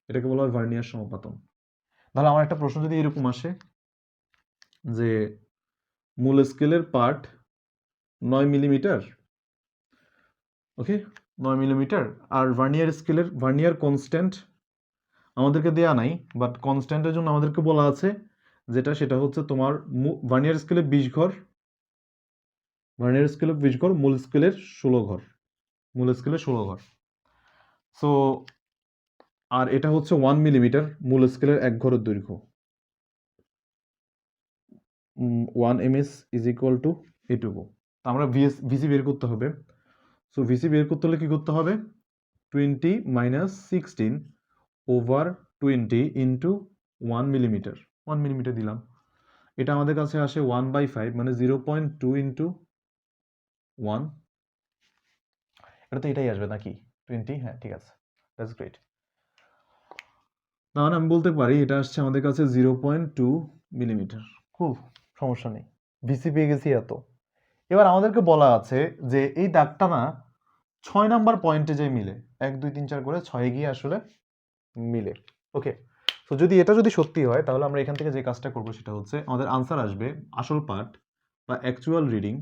এটাকে বলা হয় ভার্নিয়ার সমাপাতন। তাহলে আমার একটা প্রশ্ন যদি এরকম আসে যে মূল স্কেলের পার্ট 9 মিলিমিটার, ওকে, 9 মিলিমিটার, আর ভার্নিয়ার স্কেলের ভার্নিয়ার কনস্ট্যান্ট আমাদেরকে দেয়া নাই, বাট কনস্ট্যান্টের জন্য আমাদেরকে বলা আছে যেটা, সেটা হচ্ছে তোমার ভার্নিয়ার স্কেলে 20 ঘর, ভার্নিয়ার স্কেলে 20 ঘর, মূল স্কেলের 16 ঘর, মূল স্কেলে 16 ঘর। সো আর এটা হচ্ছে 1 মিলিমিটার, মূল স্কেলের 1 ঘরের দৈর্ঘ্য। 1 ms ইজ ইকুয়াল টু এটুকু। আমরা ভিসি বের করতে হবে। সো ভিসি বের করতে হলে কি করতে হবে? 20 minus 16 over 20 into 1 millimetre, 1 millimetre দিলাম, এটা আমাদের কাছে আসে 1/5, মানে 0.2 ইন্টু 1। এটা তো এটাই আসবে নাকি 20? হ্যাঁ, ঠিক আছে, দ্যাটস গ্রেট। তাহলে আমি বলতে পারি এটা আসছে আমাদের কাছে 0.2 মিলিমিটার। খুব সমস্যা নেই, ভিসি পেয়ে গেছি এত। এবার আমাদেরকে বলা আছে যে এই দাগটা না 6 নাম্বার পয়েন্টে যে মিলে, 1 2 3 4 করে 6 গিয়ে আসলে মিলে। ওকে, তো যদি এটা যদি সত্যি হয়, তাহলে আমরা এখান থেকে যে কাজটা করব সেটা হচ্ছে, আমাদের আনসার আসবে আসল পার্ট বা অ্যাকচুয়াল রিডিং,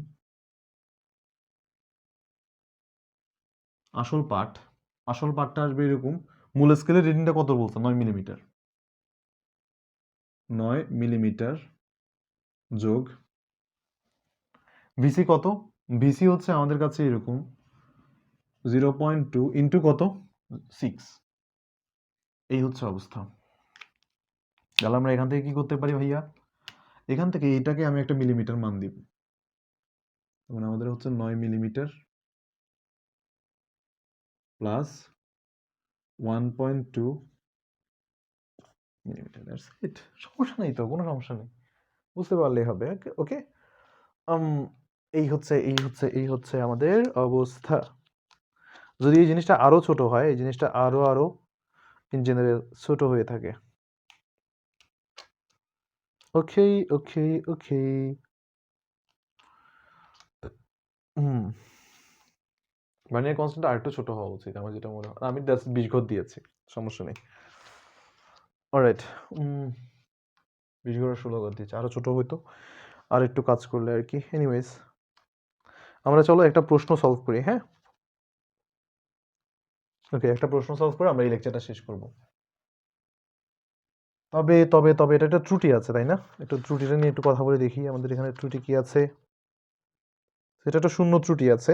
আসল পার্টটা আসবে এরকম। মূল স্কেলের রিডিংটা কত বলছে? 9 মিলিমিটার, 9 মিলিমিটার যোগ ভিসি কত? ভিসি হচ্ছে আমাদের কাছে এরকম 0.2 ইন্টু কত? 6। এই হচ্ছে অবস্থা। তাহলে আমরা এখান থেকে কি করতে পারি ভাইয়া? এখান থেকে এটাকে আমি একটা মিলিমিটার মান দিব, মানে আমাদের হচ্ছে 9 millimetre plus 1.2 millimetre, that's it. সমস্যা নেই তো, কোনো সমস্যা নেই, বুঝতে পারলেই হবে। ওকে, এই হচ্ছে আমাদের অবস্থা। যদি এই জিনিসটা আরো ছোট হয়, এই জিনিসটা আরো ইন জেনারেল ছোট হয়ে থাকে। ওকে ওকে ওকে, মানে কনস্ট্যান্ট আর একটু ছোট হওয়া উচিত আমার যেটা মনে হয়। আমি 20 ঘর দিয়েছি, সমস্যা নেই। অলরাইট, 20 ঘর 16 ঘর দিয়েছি, আরো ছোট হইতো আর একটু কাজ করলে আর কি। এনিওয়েজ, আমরা চলো একটা প্রশ্ন সলভ করি, হ্যাঁ? ওকে, একটা প্রশ্ন সলভ করে আমরা এই লেকচারটা শেষ করব। তবে তবে তবে এটা একটা ত্রুটি আছে, তাই না? একটু ত্রুটিটা নিয়ে একটু কথা বলে দেখি, আমাদের এখানে ত্রুটি কি আছে। সেটা একটা শূন্য ত্রুটি আছে।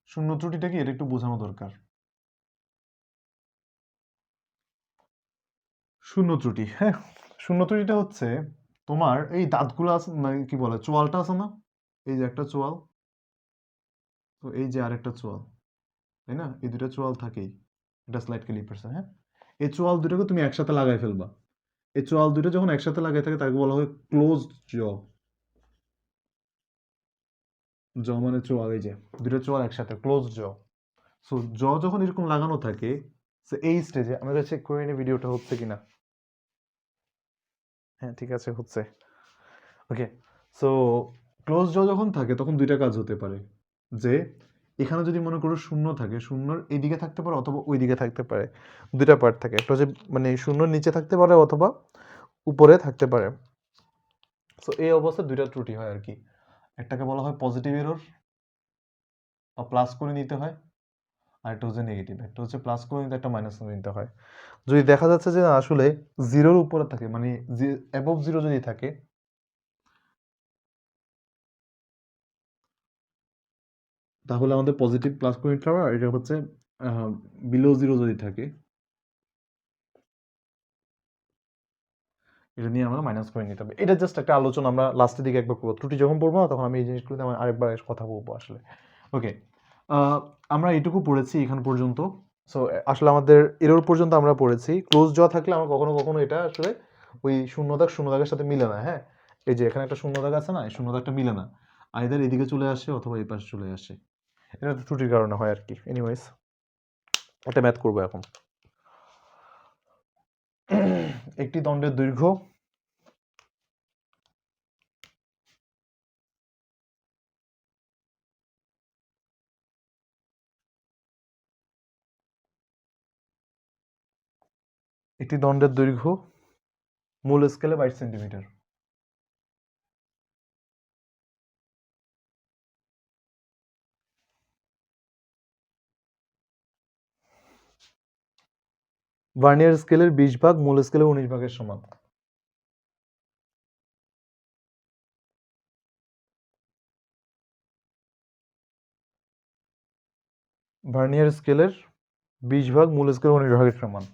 শূন্য ত্রুটিটা কি, এটা একটু বোঝানো দরকার। শূন্য ত্রুটি, হ্যাঁ, শূন্য ত্রুটিটা হচ্ছে তোমার এই দাঁতগুলো আছে, মানে কি বলে, চোয়ালটা আছে না, এই যে একটা চোয়াল, তো এই যে আরেকটা চোয়াল, তাই না? এই দুটো চোয়াল থাকেই, এটা স্লাইড ক্যালিপার্স, হ্যাঁ। এই চোয়াল দুটোকে তুমি একসাথে লাগাই ফেলবা। এই চোয়াল দুটো যখন একসাথে লাগাই থাকে তাকে বলা হয় ক্লোজড জ। জ মানে চোয়াল, এই যে দুটো চোয়াল একসাথে, ক্লোজড জ। সো জ যখন এরকম লাগানো থাকে, সো এই স্টেজে আমরা চেক করে নিই ভিডিওটা হচ্ছে কিনা। হ্যাঁ, ঠিক আছে, হচ্ছে। ওকে, সো ক্লোজ জ যখন থাকে তখন দুইটা কাজ হতে পারে, যে এখানে যদি মনে করো শূন্য থাকে, শূন্যর এইদিকে থাকতে পারে অথবা ওই দিকে থাকতে পারে। দুইটা পার্ট থাকে, একটা হচ্ছে মানে শূন্যর নিচে থাকতে পারে অথবা উপরে থাকতে পারে। সো এই অবস্থায় দুইটা ত্রুটি হয় আর কি। একটাকে বলা হয় পজিটিভ এরর, বা প্লাস করে নিতে হয়, আর একটা হচ্ছে নেগেটিভ। একটা হচ্ছে প্লাস করে নিতে, একটা মাইনাস করে নিতে হয়। যদি দেখা যাচ্ছে যে না, আসলে জিরোর উপরে থাকে, মানে অ্যাবভ জিরো যদি থাকে, তাহলে আমাদের পজিটিভ প্লাস করে নিতে হবে। আর এটা হচ্ছে বিলো জিরো যদি থাকে, এটা নিয়ে আমরা মাইনাস করে নিতে হবে। এটা জাস্ট একটা আলোচনা, আমরা লাস্টের দিকে একবার করবো। ত্রুটি যখন পড়বো না তখন আমি এই জিনিসগুলোতে আমার আরেকবার কথা বলবো আসলে। ওকে, আমরা এইটুকু পড়েছি এখান পর্যন্ত। সো আসলে আমাদের এরর পর্যন্ত আমরা পড়েছি। ক্লোজ জ থাকলে আমরা কখনো কখনো এটা আসলে ওই শূন্য দাগের সাথে মিলে না, হ্যাঁ। এই যে এখানে একটা শূন্য দাগ আছে না, এই শূন্য দাগটা মিলে না, আইদার এদিকে চলে আসে অথবা এই পাশে চলে আসে। এটা তো ত্রুটির কারণে হয় আর কি। এনিওয়েজ, একটা ম্যাথ করবো এখন। একটি দণ্ডের দৈর্ঘ্য মূল স্কেলে 22 সেন্টিমিটার। ভার্নিয়ার স্কেলের 20 ভাগ মূল স্কেলের 19 ভাগের সমান। ভার্নিয়ার স্কেলের 20 ভাগ মূল স্কেলের 19 ভাগের সমান।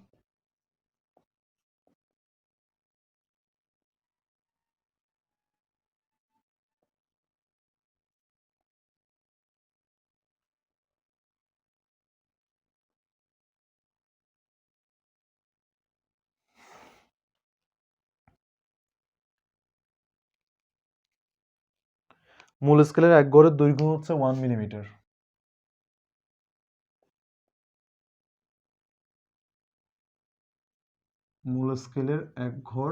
মূল স্কেলের এক গড়ের দৈর্ঘ্য হচ্ছে 1 মিলিমিটার। মূল স্কেলের এক ঘর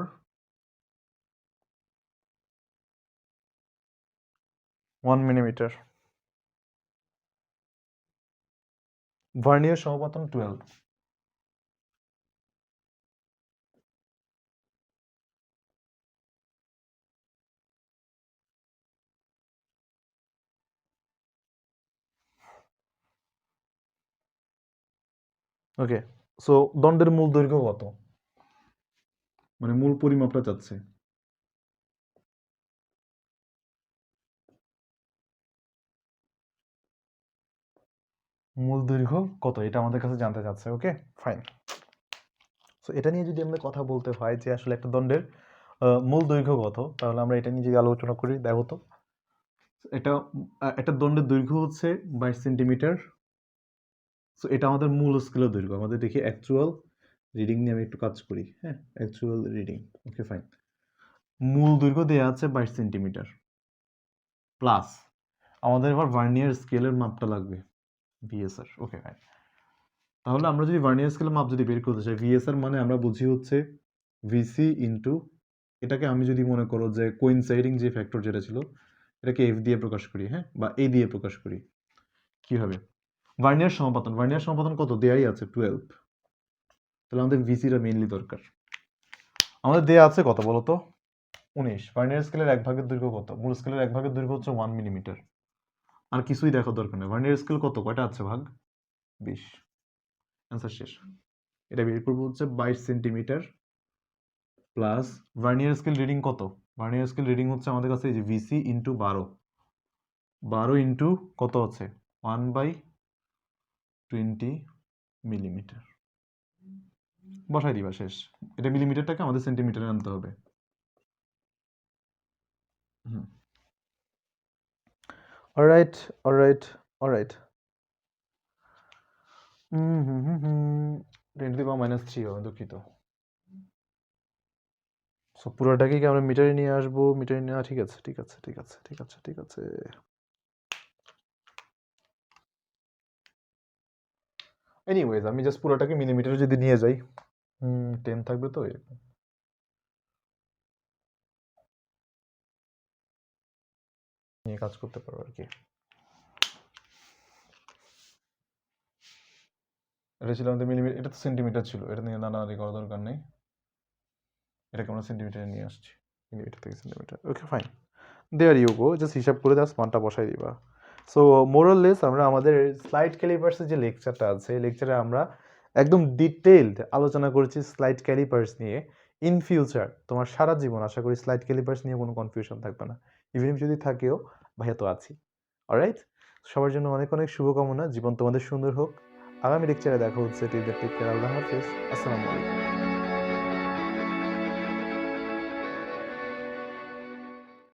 1 মিলিমিটার। ভার্নিয়ার সমপাতন 12। ওকে, সো দণ্ডের মূল দৈর্ঘ্য কত, মানে মূল পরিমাপটা চাচ্ছে। মূল দৈর্ঘ্য কত এটা আমাদের কাছে জানতে চাচ্ছে। ওকে, ফাইন। সো এটা নিয়ে যদি আমাদের কথা বলতে হয় যে আসলে একটা দণ্ডের মূল দৈর্ঘ্য কত, তাহলে আমরা এটা নিয়ে যদি আলোচনা করি, দেখো তো এটা একটা দণ্ডের দৈর্ঘ্য হচ্ছে 22 সেন্টিমিটার। সো এটা আমাদের মূল স্কেলের দৈর্ঘ্য। আমাদের দেখি অ্যাকচুয়াল রিডিং নিয়ে আমি একটু কাজ করি। হ্যাঁ, অ্যাকচুয়াল রিডিং, ওকে ফাইন। মূল দৈর্ঘ্য দেওয়া আছে 22 সেন্টিমিটার প্লাস আমাদের এবার ভার্নিয়ার স্কেলের মাপটা লাগবে, ভিএসআর। Okay fine. তাহলে আমরা যদি ভার্নিয়ার স্কেলের মাপ যদি বের করতে চাই, ভিএসআর মানে আমরা বুঝি হচ্ছে ভিসি ইন্টু, এটাকে আমি যদি মনে করো যে কোইনসাইডিং যে ফ্যাক্টর যেটা ছিল, এটাকে এফ দিয়ে প্রকাশ করি, হ্যাঁ, বা এ দিয়ে প্রকাশ করি। কি হবে? ভার্নিয়ার সমাপতন কত দেয়াই আছে? 12। তাহলে আমাদের ভিসিটা মেইনলি দরকার। আমাদের দেয়া আছে কত বলো তো? 19। ভার্নিয়ার স্কেলের 1 ভাগের দৈর্ঘ্য কত? মূল স্কেলের 1 ভাগের দৈর্ঘ্য হচ্ছে 1 মিলিমিটার। আর কিছুই দেখার দরকার নেই। ভার্নিয়ার স্কেল কত? কয়টা আছে ভাগ? 20। অ্যান্সার শেষ। এটা বের করবো হচ্ছে 22 centimetre plus vernier scale reading কত? ভার্নিয়ার স্কেল রিডিং হচ্ছে আমাদের কাছে এই যে ভিসি ইন্টু 12। 12 ইন্টু কত আছে? 1/20 মিলিমিটার। বসাই দিবা, শেষ। এটা মিলিমিটারটাকে আমাদের সেন্টিমিটারে আনতে হবে। Alright alright alright. 10⁻³ হবে, দুঃখিত। সো পুরোটাকে কি আমরা মিটারে নিয়ে আসবো? মিটারে নিয়ে, ঠিক আছে ঠিক আছে ঠিক আছে ঠিক আছে ঠিক আছে। এনিওয়েজ আমি জাস্ট পুরোটাকে মিলিমিটারে যদি নিয়ে যাই, 10 থাকবে তো, নিয়ে কাজ করতে পারবো আর কি। এটা ছিল আমাদের মিলিমিটার, এটা তো সেন্টিমিটার ছিল, এটা নিয়ে নানানানি করার দরকার নেই। এটাকে আমরা সেন্টিমিটারে নিয়ে আসছি, মিলিমিটার থেকে centimetre. Okay fine, there you go, just হিসাব করে জাস্ট মানটা বসাই দিবা। সো মোরাললেস আমরা আমাদের স্লাইড ক্যালিপার্সের যে লেকচারটা আছে, লেকচারে আমরা একদম ডিটেইলড আলোচনা করেছি স্লাইড ক্যালিপার্স নিয়ে। ইন ফিউচার তোমার সারা জীবন আশা করি স্লাইড ক্যালিপার্স নিয়ে কোনো কনফিউশন থাকবে না। ইভেন যদি থাকেও, ভাইয়া তো আছি। অলরাইট, সবার জন্য অনেক অনেক শুভকামনা, জীবন তোমাদের সুন্দর হোক। আগামী লেকচারে দেখা হচ্ছে। টেক কেয়ার, আল্লাহ হাফেজ, আসসালামু আলাইকুম।